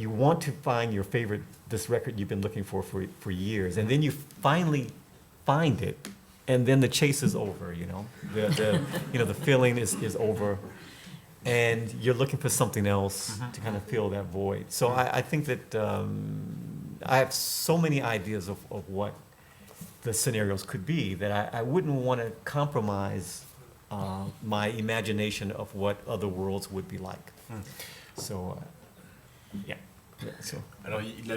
want to find your favorite, this record you've been looking for years, and then you finally find it, and then the chase is over. The feeling is over, and you're looking for something else to kind of fill that void. So I think that I have so many ideas of what the scenarios could be that I wouldn't want to compromise my imagination of what other worlds would be like. So, yeah. So. Alors, il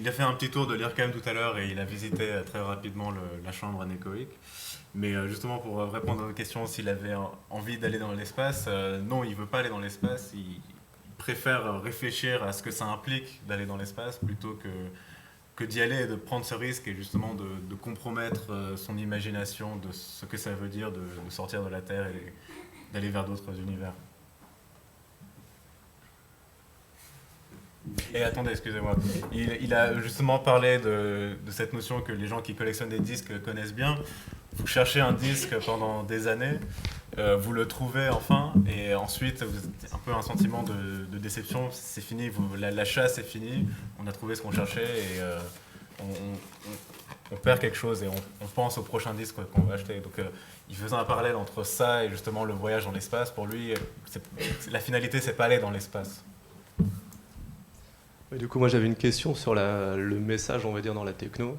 a fait un petit tour de l'IRCAM tout à l'heure, et il a visité très rapidement la chambre anéchoïque. Mais justement, pour répondre à vos questions, s'il avait envie d'aller dans l'espace, non, il ne veut pas aller dans l'espace. Il préfère réfléchir à ce que ça implique d'aller dans l'espace plutôt que d'y aller et de prendre ce risque, et justement de compromettre son imagination de ce que ça veut dire de sortir de la Terre et d'aller vers d'autres univers. Et attendez, excusez-moi, il a justement parlé de cette notion que les gens qui collectionnent des disques connaissent bien. Vous cherchez un disque pendant des années, vous le trouvez enfin, et ensuite vous avez un peu un sentiment de déception, c'est fini, la chasse est finie, on a trouvé ce qu'on cherchait, et on perd quelque chose, et on pense au prochain disque qu'on va acheter. Donc il faisait un parallèle entre ça et justement le voyage dans l'espace. Pour lui, la finalité, c'est pas aller dans l'espace. Du coup, moi j'avais une question sur le message, on va dire, dans la techno.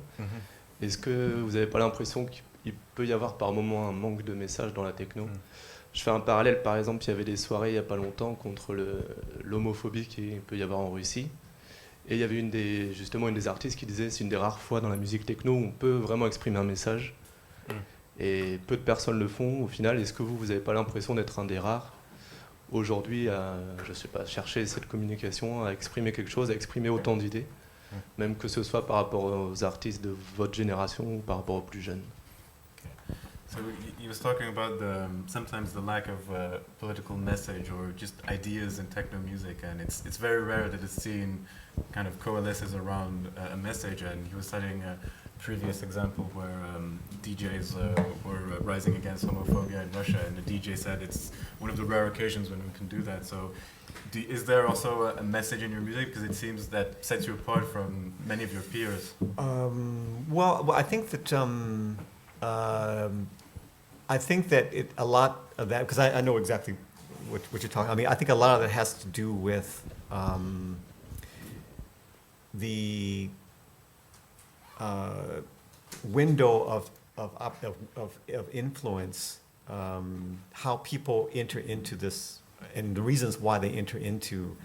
Est-ce que vous n'avez pas l'impression qu'il peut y avoir par moment un manque de message dans la techno? Je fais un parallèle, par exemple, il y avait des soirées il n'y a pas longtemps contre l'homophobie qu'il peut y avoir en Russie. Et il y avait une des artistes qui disait c'est une des rares fois dans la musique techno où on peut vraiment exprimer un message. Et peu de personnes le font au final. Est-ce que vous n'avez pas l'impression d'être un des rares aujourd'hui à, je sais pas, chercher cette communication, à exprimer quelque chose, à exprimer autant d'idées, même que ce soit par rapport aux artistes de votre génération ou par rapport aux plus jeunes. So he was talking about sometimes the lack of political message or just ideas in techno music, and it's very rare that it's seen kind of coalesces around a message. And he was citing a previous example where DJs were rising against homophobia in Russia, and the DJ said it's one of the rare occasions when we can do that. So is there also a message in your music, because it seems that sets you apart from many of your peers? Well, I think that a lot of that, because I know exactly what you're talking. I mean, I think a lot of that has to do with the window of influence, how people enter into this, and the reasons why they enter into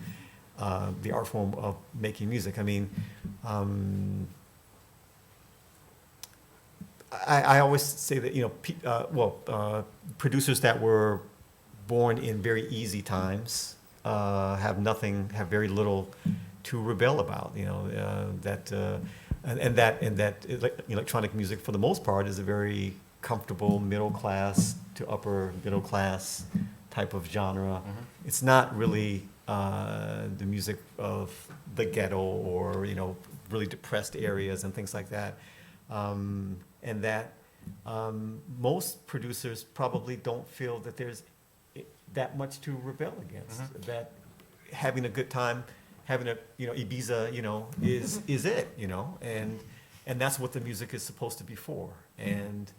the art form of making music. I mean, I always say that, producers that were born in very easy times have very little to rebel about. That electronic music, for the most part, is a very comfortable middle class to upper middle class type of genre. Mm-hmm. It's not really the music of the ghetto or really depressed areas and things like that. And that most producers probably don't feel that there's that much to rebel against. Mm-hmm. That having a good time, having a Ibiza, is it, and that's what the music is supposed to be for. And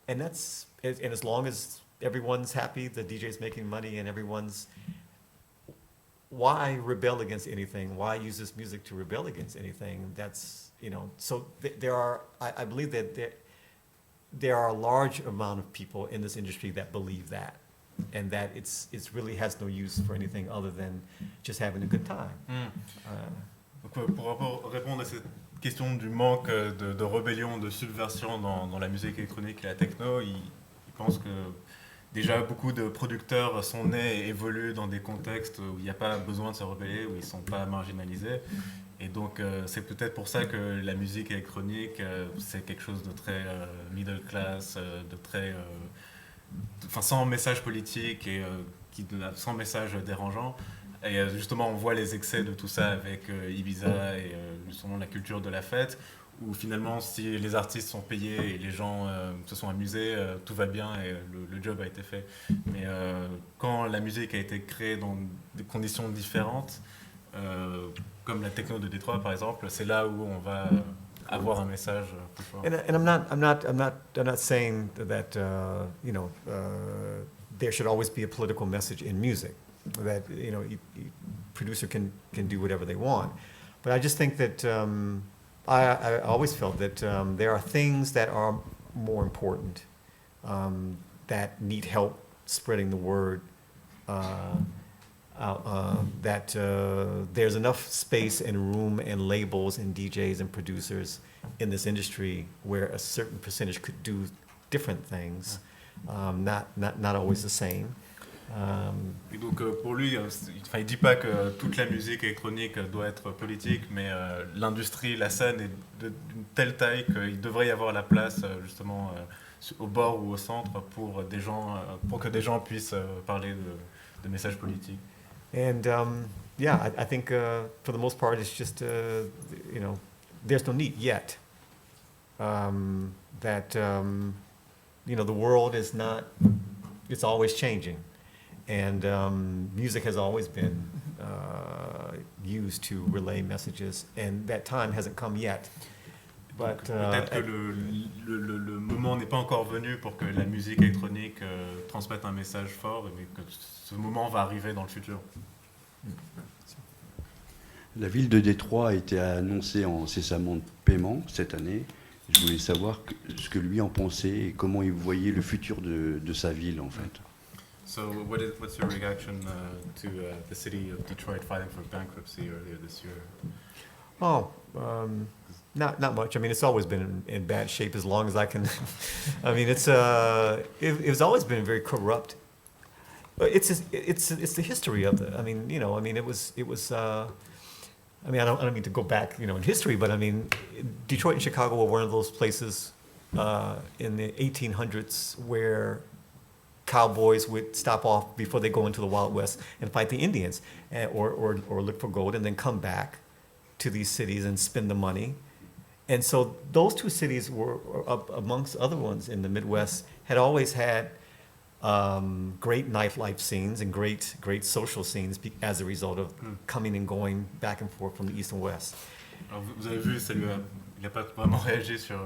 that's, and as long as everyone's happy, the DJ's making money, and why rebel against anything? Why use this music to rebel against anything? That's, so there are, I believe that there are a large amount of people in this industry that believe that, and that it's really has no use for anything other than just having a good time. Donc, pour répondre à cette question du manque de rébellion, de subversion dans la musique électronique et la techno, il pense que déjà beaucoup de producteurs sont nés et évoluent dans des contextes où il n'y a pas besoin de se rebeller, où ils ne sont pas marginalisés. Et donc c'est peut-être pour ça que la musique électronique, c'est quelque chose de très middle class, de très... sans message politique et sans message dérangeant. Et justement, on voit les excès de tout ça avec Ibiza et justement la culture de la fête, où finalement, si les artistes sont payés et les gens se sont amusés, tout va bien et le job a été fait. Mais quand la musique a été créée dans des conditions différentes, comme la techno de Détroit par exemple, c'est là où on va avoir un message plus fort. And I'm not saying that there should always be a political message in music. That producer can do whatever they want, but I just think that I always felt that there are things that are more important that need help spreading the word. That there's enough space and room and labels and DJs and producers in this industry where a certain percentage could do different things, not always the same. Et donc pour lui, il dit pas que toute la musique électronique doit être politique, mais l'industrie, la scène est d'une telle taille qu'il devrait y avoir la place justement au bord ou au centre pour que des gens puissent parler de messages politiques. And I think for the most part it's just there's no need yet. That the world is not, it's always changing. And music has always been used to relay messages, and that time hasn't come yet. But peut-être que le moment n'est pas encore venu pour que la musique électronique transmette un message fort, mais que ce moment va arriver dans le futur. La ville de Détroit a été annoncée en cessament de paiement cette année. Je voulais savoir ce que lui en pensait et comment il voyait le futur de sa ville en fait. So what's your reaction to the city of Detroit filing for bankruptcy earlier this year? Not much. I mean, it's always been in bad shape as long as I can. I mean, it's always been very corrupt It's the history of it. I mean, it was. I mean, I don't mean to go back, in history, but I mean, Detroit and Chicago were one of those places in the 1800s where cowboys would stop off before they go into the Wild West and fight the Indians, or look for gold, and then come back to these cities and spend the money. And so those two cities were, amongst other ones in the Midwest, had always had great nightlife scenes and great social scenes as a result of coming and going back and forth from the East and West. Alors vous avez vu, il n'a pas vraiment réagi sur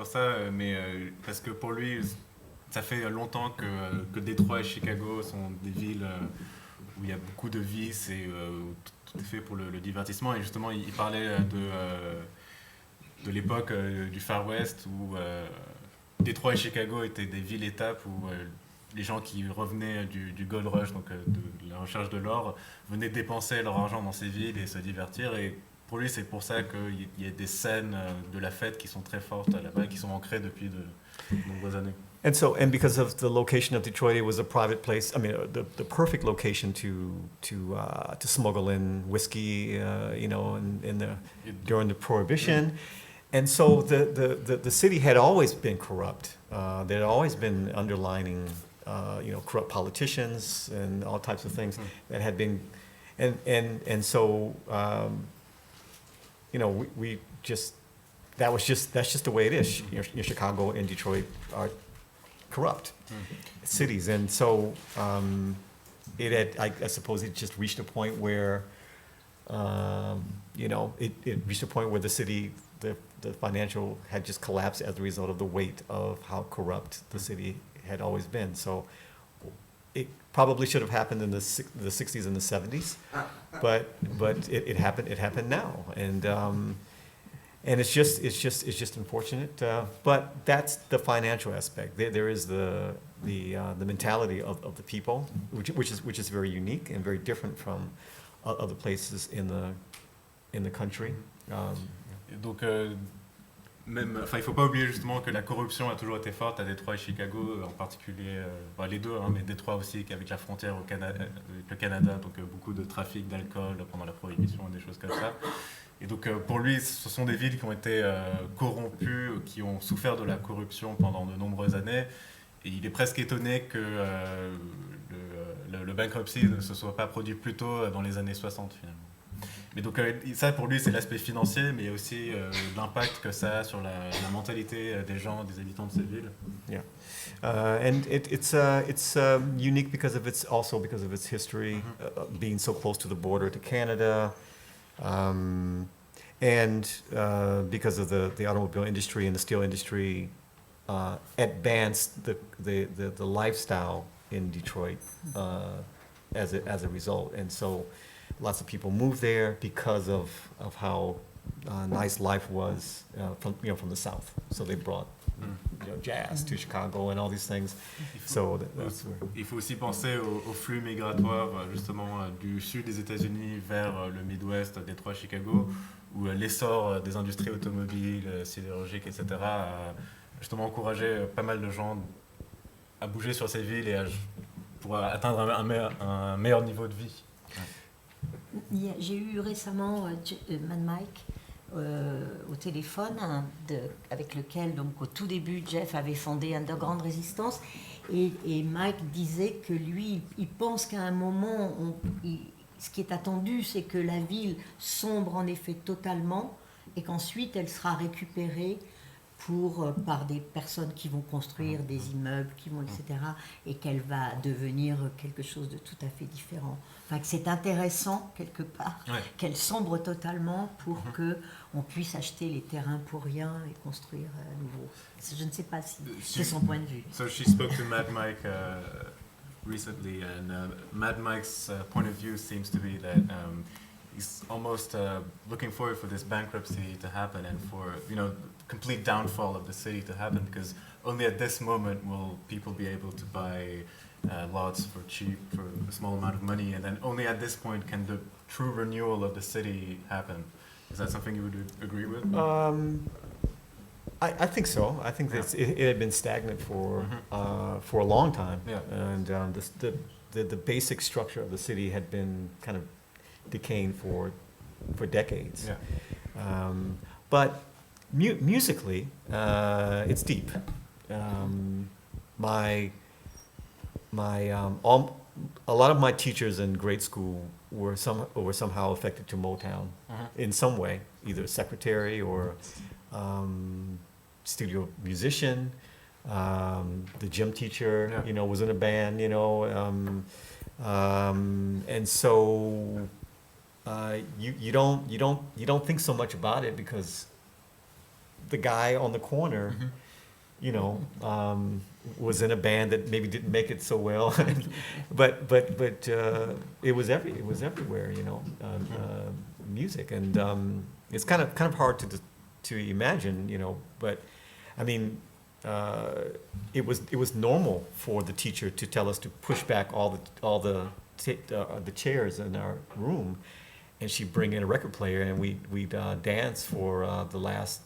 ça, mais parce que pour lui, ça fait longtemps que Détroit et Chicago sont des villes où il y a beaucoup de vie, tout est fait pour le divertissement. Et justement, il parlait de l'époque du Far West où Détroit et Chicago étaient des villes-étapes où les gens qui revenaient du Gold Rush, donc de la recherche de l'or, venaient dépenser leur argent dans ces villes et se divertir. Et pour lui, c'est pour ça qu'il y a des scènes de la fête qui sont très fortes là-bas, qui sont ancrées depuis de nombreuses années. And because of the location of Detroit, it was a private place. I mean, the perfect location to smuggle in whiskey, during the Prohibition. And so the city had always been corrupt. There had always been underlining, corrupt politicians and all types of things that had been, and so, we just, that's just the way it is. Chicago and Detroit are corrupt cities, and so I suppose it just reached a point where, it reached a point where the city, the financial had just collapsed as a result of the weight of how corrupt the city had always been. So it probably should have happened in the 60s and the 70s, but it happened now, and it's just unfortunate. But that's the financial aspect. There is the mentality of the people, which is very unique and very different from other places in the country. Et donc, il ne faut pas oublier justement que la corruption a toujours été forte à Détroit et Chicago, en particulier, les deux, mais Détroit aussi, avec la frontière avec le Canada, donc beaucoup de trafic d'alcool pendant la Prohibition et des choses comme ça. Et donc, pour lui, ce sont des villes qui ont été corrompues, qui ont souffert de la corruption pendant de nombreuses années. Et il est presque étonné que le bankruptcy ne se soit pas produit plus tôt dans les années 60, finalement. Mais donc ça pour lui c'est l'aspect financier, mais il y a aussi l'impact que ça a sur la mentalité des gens, des habitants de ces villes. Yeah, and it's unique because of its history, being so close to the border to Canada, and because of the automobile industry and the steel industry advanced the lifestyle in Detroit as a result, and so. Lots of people moved there because of how nice life was from the South. So they brought jazz to Chicago and all these things. Il faut aussi penser au flux migratoire justement du sud des États-Unis vers le Midwest, Détroit, Chicago, où l'essor des industries automobiles, sidérurgiques, etc. a justement encouragé pas mal de gens à bouger sur ces villes et pour atteindre un meilleur niveau de vie. J'ai eu récemment Mad Mike au téléphone, avec lequel, donc, au tout début, Jeff avait fondé Underground Resistance, et Mike disait que lui, il pense qu'à un moment, ce qui est attendu, c'est que la ville sombre en effet totalement, et qu'ensuite elle sera récupérée par des personnes qui vont construire des immeubles, etc., et qu'elle va devenir quelque chose de tout à fait différent. Enfin, que c'est intéressant, quelque part, qu'elle sombre totalement pour qu'on puisse acheter les terrains pour rien et construire à nouveau. Je ne sais pas si c'est son point de vue. So she spoke to Mad Mike recently, and Mad Mike's point of view seems to be that he's almost looking forward for this bankruptcy to happen and for, complete downfall of the city to happen, because only at this moment will people be able to buy lots for cheap, for a small amount of money, and then only at this point can the true renewal of the city happen. Is that something you would agree with? I think so. I think that it had been stagnant for a long time, and the the basic structure of the city had been kind of decaying for decades. Yeah. But musically, it's deep. A lot of my teachers in grade school were somehow affected to Motown in some way, either secretary or studio musician. The gym teacher, was in a band, and so you don't think so much about it because the guy on the corner, was in a band that maybe didn't make it so well, but it was everywhere, music, and it's kind of hard to imagine, but I mean. It was normal for the teacher to tell us to push back all the chairs in our room, and she'd bring in a record player, and we'd dance for the last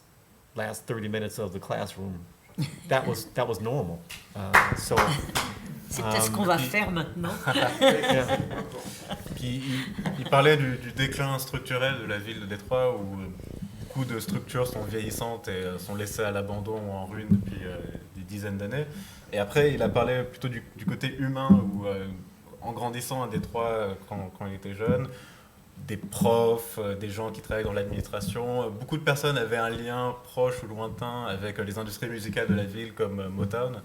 30 minutes of the classroom. That was normal. C'est peut-être ce qu'on va faire maintenant. Puis il parlait du déclin structurel de la ville de Détroit où beaucoup de structures sont vieillissantes et sont laissées à l'abandon ou en ruine depuis des dizaines d'années. Et après, il a parlé plutôt du côté humain où, en grandissant à Détroit quand il était jeune, des profs, des gens qui travaillent dans l'administration, beaucoup de personnes avaient un lien proche ou lointain avec les industries musicales de la ville comme Motown.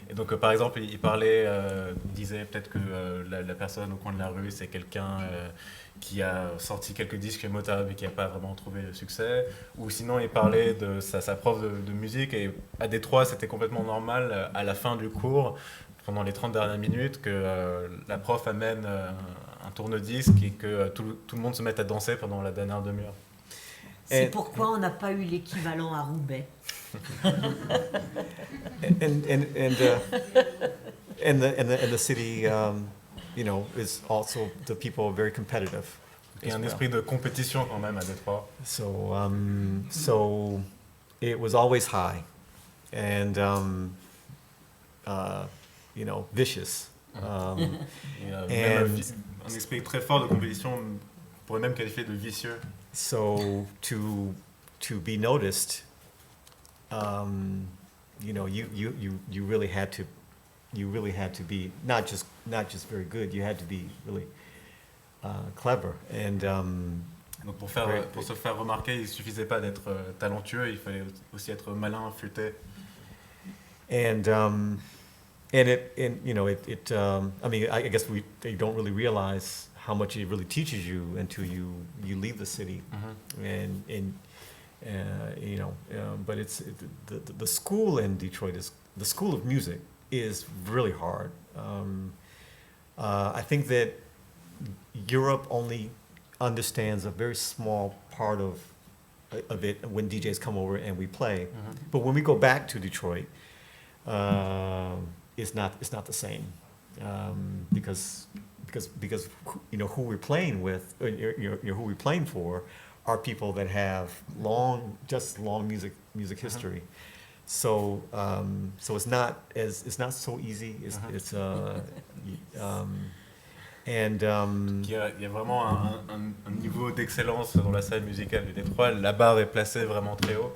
Et donc, par exemple, il disait peut-être que la personne au coin de la rue, c'est quelqu'un qui a sorti quelques disques chez Motown et qui n'a pas vraiment trouvé le succès. Ou sinon, il parlait de sa prof de musique. Et à Détroit, c'était complètement normal, à la fin du cours, pendant les 30 dernières minutes, que la prof amène un tourne-disque et que tout le monde se mette à danser pendant la dernière demi-heure. C'est pourquoi on n'a pas eu l'équivalent à Roubaix. And the city, is also, the people are very competitive. Et un esprit de compétition quand même à Détroit. So it was always high, and vicious. Un esprit très fort de compétition, on pourrait même qualifier de vicieux. So to be noticed, you really had to be not just very good. You had to be really clever. And donc pour se faire remarquer, il suffisait pas d'être talentueux, il fallait aussi être malin, futé. I mean, I guess you don't really realize how much it really teaches you until you leave the city, but the school in Detroit the school of music is really hard. I think that Europe only understands a very small part of it when DJs come over and we play, but when we go back to Detroit. It's not the same, because who we're playing with, who we're playing for, are people that have long music history. So it's not so easy. Il y a vraiment un niveau d'excellence dans la scène musicale de Détroit. La barre est placée vraiment très haut.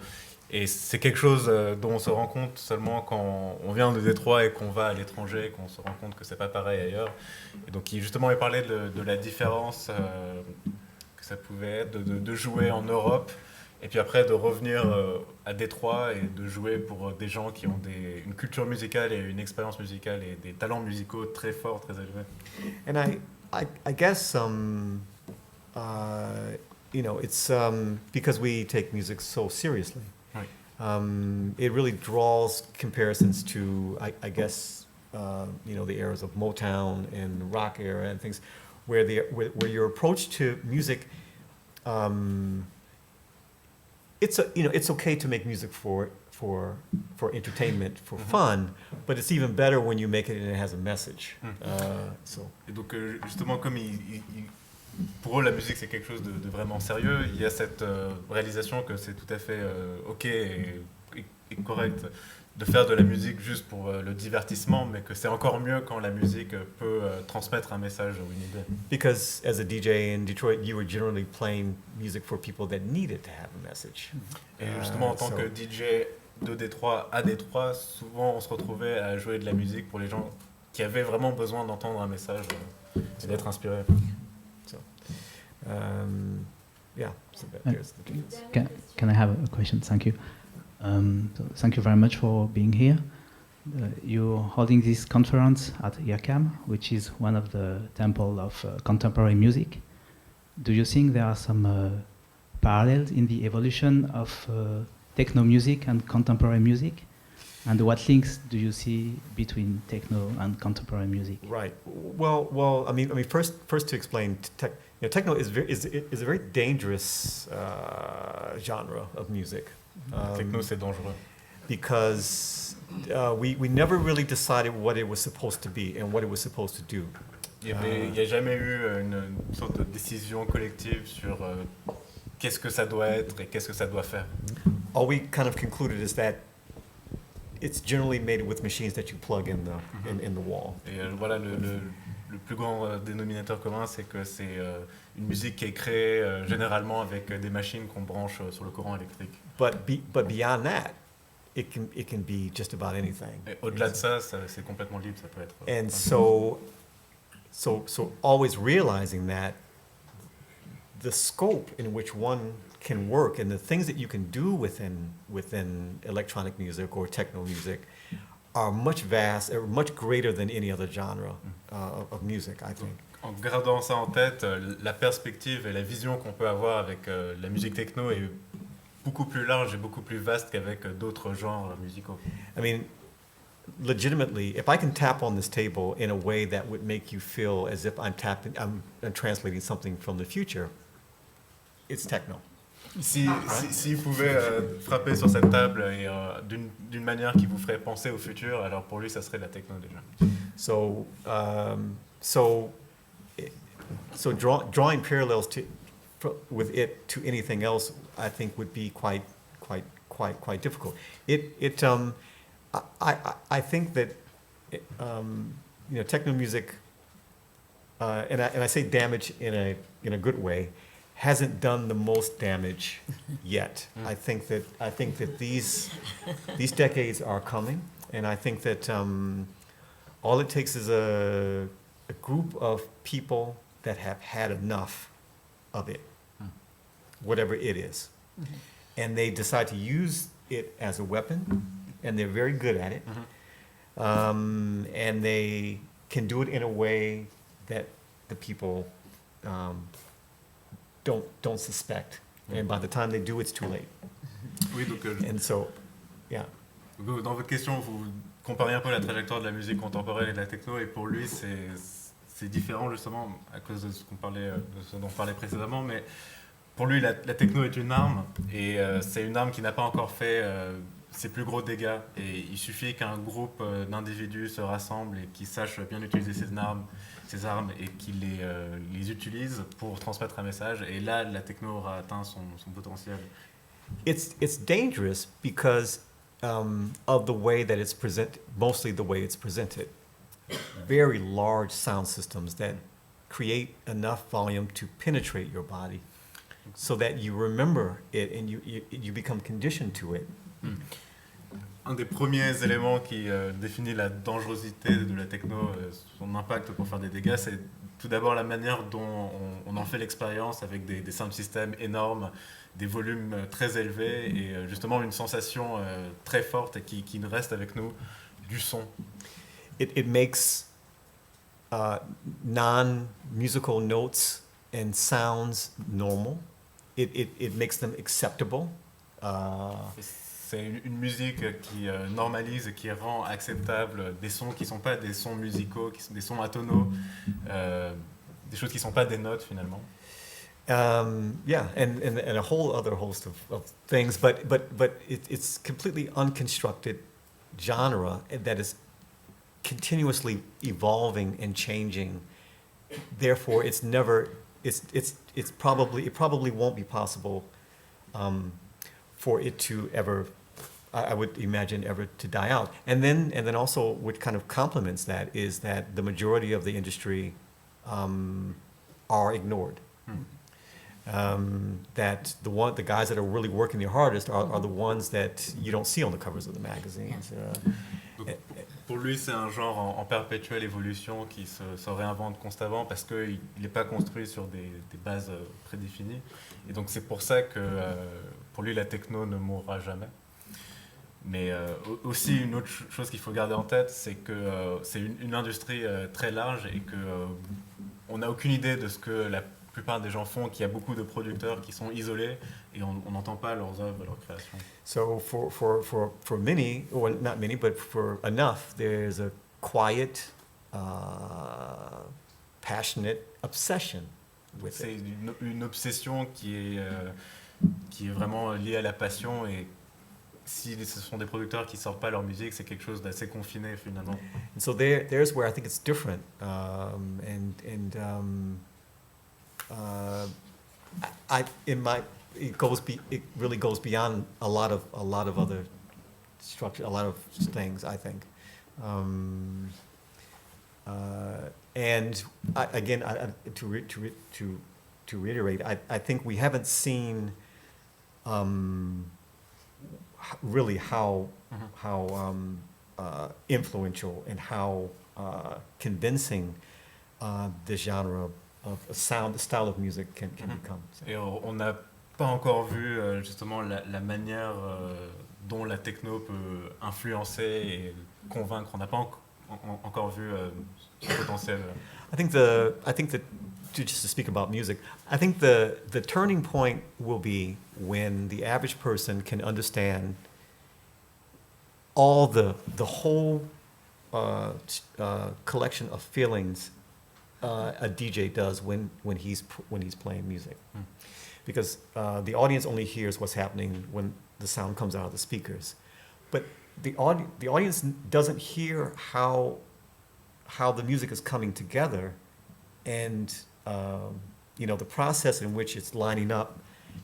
Et c'est quelque chose dont on se rend compte seulement quand on vient de Détroit et qu'on va à l'étranger, qu'on se rend compte que c'est pas pareil ailleurs. Et donc il parlait de la différence que ça pouvait être de jouer en Europe et puis après de revenir à Détroit et de jouer pour des gens qui ont une culture musicale et une expérience musicale et des talents musicaux très forts, très élevés. And I guess it's because we take music so seriously. It really draws comparisons to, I guess, the eras of Motown and rock era and things, where your approach to music, it's okay to make music for entertainment, for fun, but it's even better when you make it and it has a message. Et donc justement, comme pour eux, la musique, c'est quelque chose de vraiment sérieux. Il y a cette réalisation que c'est tout à fait OK et correct de faire de la musique juste pour le divertissement, mais que c'est encore mieux quand la musique peut transmettre un message ou une idée. Because as a DJ in Detroit, you were generally playing music for people that needed to have a message. Et justement, en tant que DJ de Détroit à Détroit, souvent on se retrouvait à jouer de la musique pour les gens qui avaient vraiment besoin d'entendre un message et d'être inspirés. So, yeah, so there's the difference. Can I have a question? Thank you. So thank you very much for being here. You're holding this conference at IRCAM, which is one of the temples of contemporary music. Do you think there are some parallels in the evolution of techno music and contemporary music? And what links do you see between techno and contemporary music? Right. Well. I mean, first to explain, techno is a very dangerous genre of music. Techno, c'est dangereux. Because we never really decided what it was supposed to be and what it was supposed to do. Il n'y a jamais eu une sorte de décision collective sur qu'est-ce que ça doit être et qu'est-ce que ça doit faire. All we kind of concluded is that it's generally made with machines that you plug in the wall. Et voilà, le plus grand dénominateur commun, c'est que c'est une musique qui est créée généralement avec des machines qu'on branche sur le courant électrique. But beyond that, it can be just about anything. Et au-delà de ça, c'est complètement libre, ça peut être. And so always realizing that the scope in which one can work and the things that you can do within electronic music or techno music are much greater than any other genre of music, I think. En gardant ça en tête, la perspective et la vision qu'on peut avoir avec la musique techno est beaucoup plus large et beaucoup plus vaste qu'avec d'autres genres musicaux. I mean, legitimately, if I can tap on this table in a way that would make you feel as if I'm translating something from the future, it's techno. Si vous pouvez frapper sur cette table et d'une manière qui vous ferait penser au futur, alors pour lui, ça serait la techno déjà. So drawing parallels with it to anything else, I think, would be quite difficult. I think that techno music, and I say damage in a good way, hasn't done the most damage yet. I think that these decades are coming, and I think that all it takes is a group of people that have had enough of it, whatever it is, and they decide to use it as a weapon, and they're very good at it, and they can do it in a way that the people don't suspect, and by the time they do, it's too late. Oui, donc, and so, yeah. Dans votre question, vous comparez un peu la trajectoire de la musique contemporaine et de la techno, et pour lui, c'est différent justement à cause de ce dont on parlait précédemment, mais pour lui, la techno est une arme, et c'est une arme qui n'a pas encore fait ses plus gros dégâts, et il suffit qu'un groupe d'individus se rassemble et qui sachent bien utiliser ces armes et qui les utilisent pour transmettre un message, et là, la techno aura atteint son potentiel. It's dangerous because of the way that it's presented, mostly the way it's presented. Very large sound systems that create enough volume to penetrate your body so that you remember it and you become conditioned to it. Un des premiers éléments qui définit la dangerosité de la techno, son impact pour faire des dégâts, c'est tout d'abord la manière dont on en fait l'expérience avec des sound systems énormes, des volumes très élevés et justement une sensation très forte et qui reste avec nous du son. It makes non-musical notes and sounds normal. It makes them acceptable. C'est une musique qui normalise et qui rend acceptable des sons qui ne sont pas des sons musicaux, des sons atonaux, des choses qui ne sont pas des notes finalement. Yeah, and a whole other host of things, but it's completely unconstructed genre that is continuously evolving and changing. Therefore, it probably won't be possible for it to ever I would imagine, ever to die out. And then also, what kind of complements that is that the majority of the industry are ignored. That the guys that are really working the hardest are the ones that you don't see on the covers of the magazines. Donc, pour lui, c'est un genre en perpétuelle évolution qui se réinvente constamment parce qu'il n'est pas construit sur des bases prédéfinies. Et donc c'est pour ça que pour lui, la techno ne mourra jamais. Mais aussi, une autre chose qu'il faut garder en tête, c'est que c'est une industrie très large et qu'on n'a aucune idée de ce que la plupart des gens font, qu'il y a beaucoup de producteurs qui sont isolés et on n'entend pas leurs œuvres, leurs créations. So for many, or not many, but for enough, there's a quiet, passionate obsession with C'est it. une obsession qui est vraiment liée à la passion, et si ce sont des producteurs qui sortent pas leur musique, c'est quelque chose d'assez confiné finalement. And so there's where I think it's different, it really goes beyond a lot of other structure, a lot of things, I think. And to reiterate, I think we haven't seen really how influential and how convincing the genre of sound, the style of music can become. So. Et on n'a pas encore vu justement la manière dont la techno peut influencer et convaincre. On n'a pas encore vu ce potentiel. I think that just to speak about music, I think the turning point will be when the average person can understand all the whole collection of feelings a DJ does when he's playing music, because the audience only hears what's happening when the sound comes out of the speakers, but the audience doesn't hear how the music is coming together, and the process in which it's lining up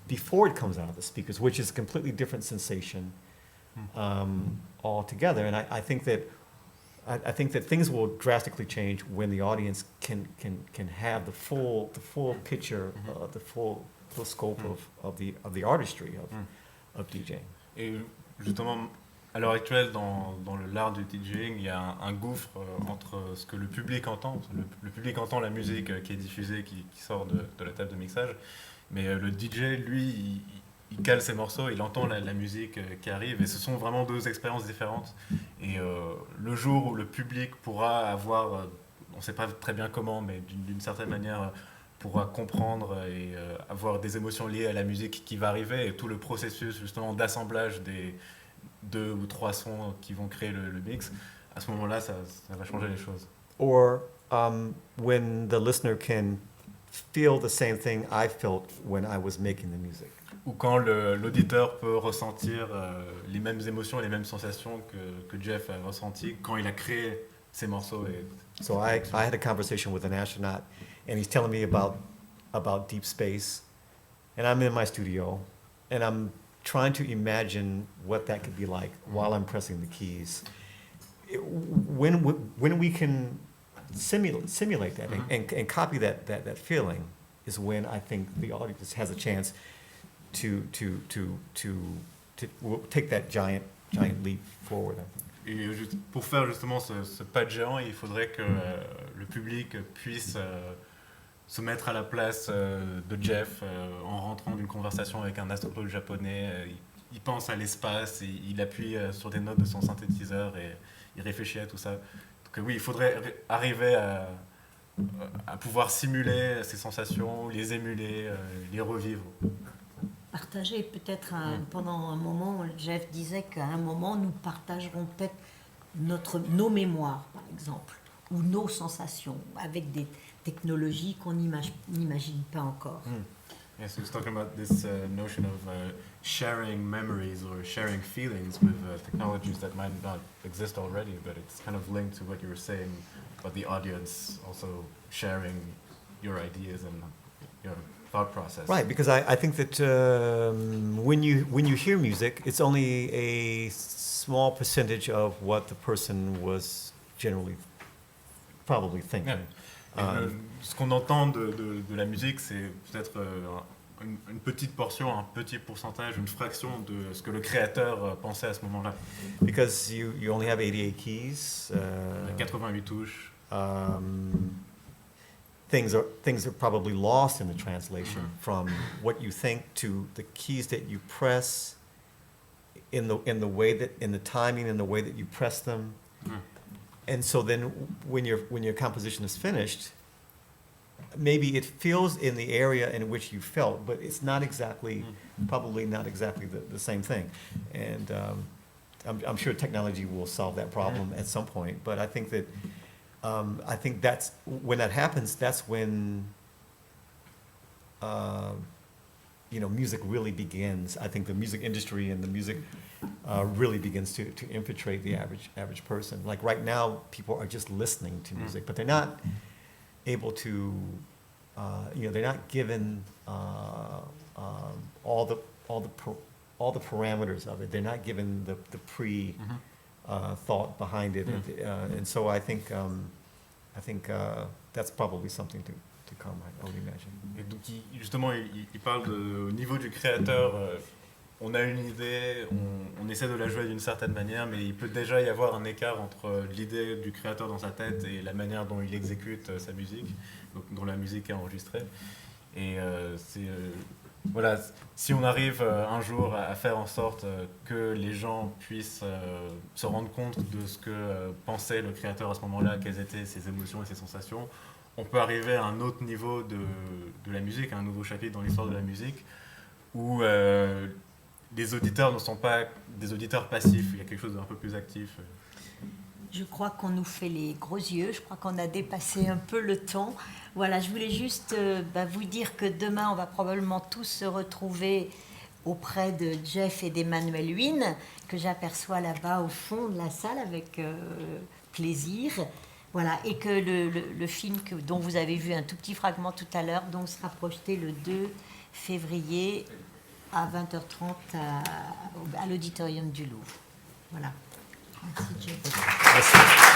before it comes out of the speakers, which is a completely different sensation altogether. And I think that things will drastically change when the audience can have the full picture, the full scope of the artistry of DJing. Et justement, à l'heure actuelle, dans l'art du DJing, il y a un gouffre entre ce que le public entend. Le public entend la musique qui est diffusée, qui sort de la table de mixage, mais le DJ, lui, il cale ses morceaux, il entend la musique qui arrive, et ce sont vraiment deux expériences différentes. Et le jour où le public pourra avoir, on ne sait pas très bien comment, mais d'une certaine manière, pourra comprendre et avoir des émotions liées à la musique qui va arriver, et tout le processus justement d'assemblage des 2 ou 3 sons qui vont créer le mix, à ce moment-là, ça va changer les choses. Or when the listener can feel the same thing I felt when I was making the music. Ou quand l'auditeur peut ressentir les mêmes émotions et les mêmes sensations que Jeff a ressenti quand il a créé ces morceaux. So I had a conversation with an astronaut, and he's telling me about deep space, and I'm in my studio, and I'm trying to imagine what that could be like while I'm pressing the keys. When we can simulate that and copy that feeling is when I think the audience has a chance to take that giant leap forward. Et pour faire justement ce pas de géant, il faudrait que le public puisse se mettre à la place de Jeff en rentrant d'une conversation avec un astronaute japonais. Il pense à l'espace, il appuie sur des notes de son synthétiseur et il réfléchit à tout ça. Donc oui, il faudrait arriver à pouvoir simuler ces sensations, les émuler, les revivre. Partager peut-être pendant un moment, Jeff disait qu'à un moment nous partagerons peut-être nos mémoires par exemple, ou nos sensations avec des technologies qu'on n'imagine pas encore. Yes, he was talking about this notion of sharing memories or sharing feelings with technologies that might not exist already, but it's kind of linked to what you were saying about the audience also sharing your ideas and your thought process. Right, because I think that when you hear music, it's only a small percentage of what the person was generally probably thinking. Yeah. Ce qu'on entend de la musique, c'est peut-être une petite portion, un petit pourcentage, une fraction de ce que le créateur pensait à ce moment-là. Because you only have 88 keys. 88 touches. Things are probably lost in the translation from what you think to the keys that you press, in the way that, in the timing and the way that you press them. And so then when your composition is finished, maybe it feels in the area in which you felt, but it's not exactly, probably not exactly the same thing. And I'm sure technology will solve that problem at some point, but I think that's, when that happens, that's when music really begins. I think the music industry and the music really begins to infiltrate the average person. Like right now, people are just listening to music, but they're not able to, they're not given all the parameters of it. They're not given the thought behind it, and so I think that's probably something to come, I would imagine. Et donc justement, il parle au niveau du créateur. On a une idée, on essaie de la jouer d'une certaine manière, mais il peut déjà y avoir un écart entre l'idée du créateur dans sa tête et la manière dont il exécute sa musique, donc dont la musique est enregistrée. Et voilà, si on arrive un jour à faire en sorte que les gens puissent se rendre compte de ce que pensait le créateur à ce moment-là, quelles étaient ses émotions et ses sensations, on peut arriver à un autre niveau de la musique, à un nouveau chapitre dans l'histoire de la musique, où les auditeurs ne sont pas des auditeurs passifs, il y a quelque chose d'un peu plus actif. Je crois qu'on nous fait les gros yeux, je crois qu'on a dépassé un peu le temps. Voilà, je voulais juste vous dire que demain, on va probablement tous se retrouver auprès de Jeff et d'Emmanuel Huynh, que j'aperçois là-bas au fond de la salle avec plaisir. Voilà, et que le film dont vous avez vu un tout petit fragment tout à l'heure, donc sera projeté le 2 février à 20h30 à l'auditorium du Louvre. Voilà. Merci, Jeff. Merci.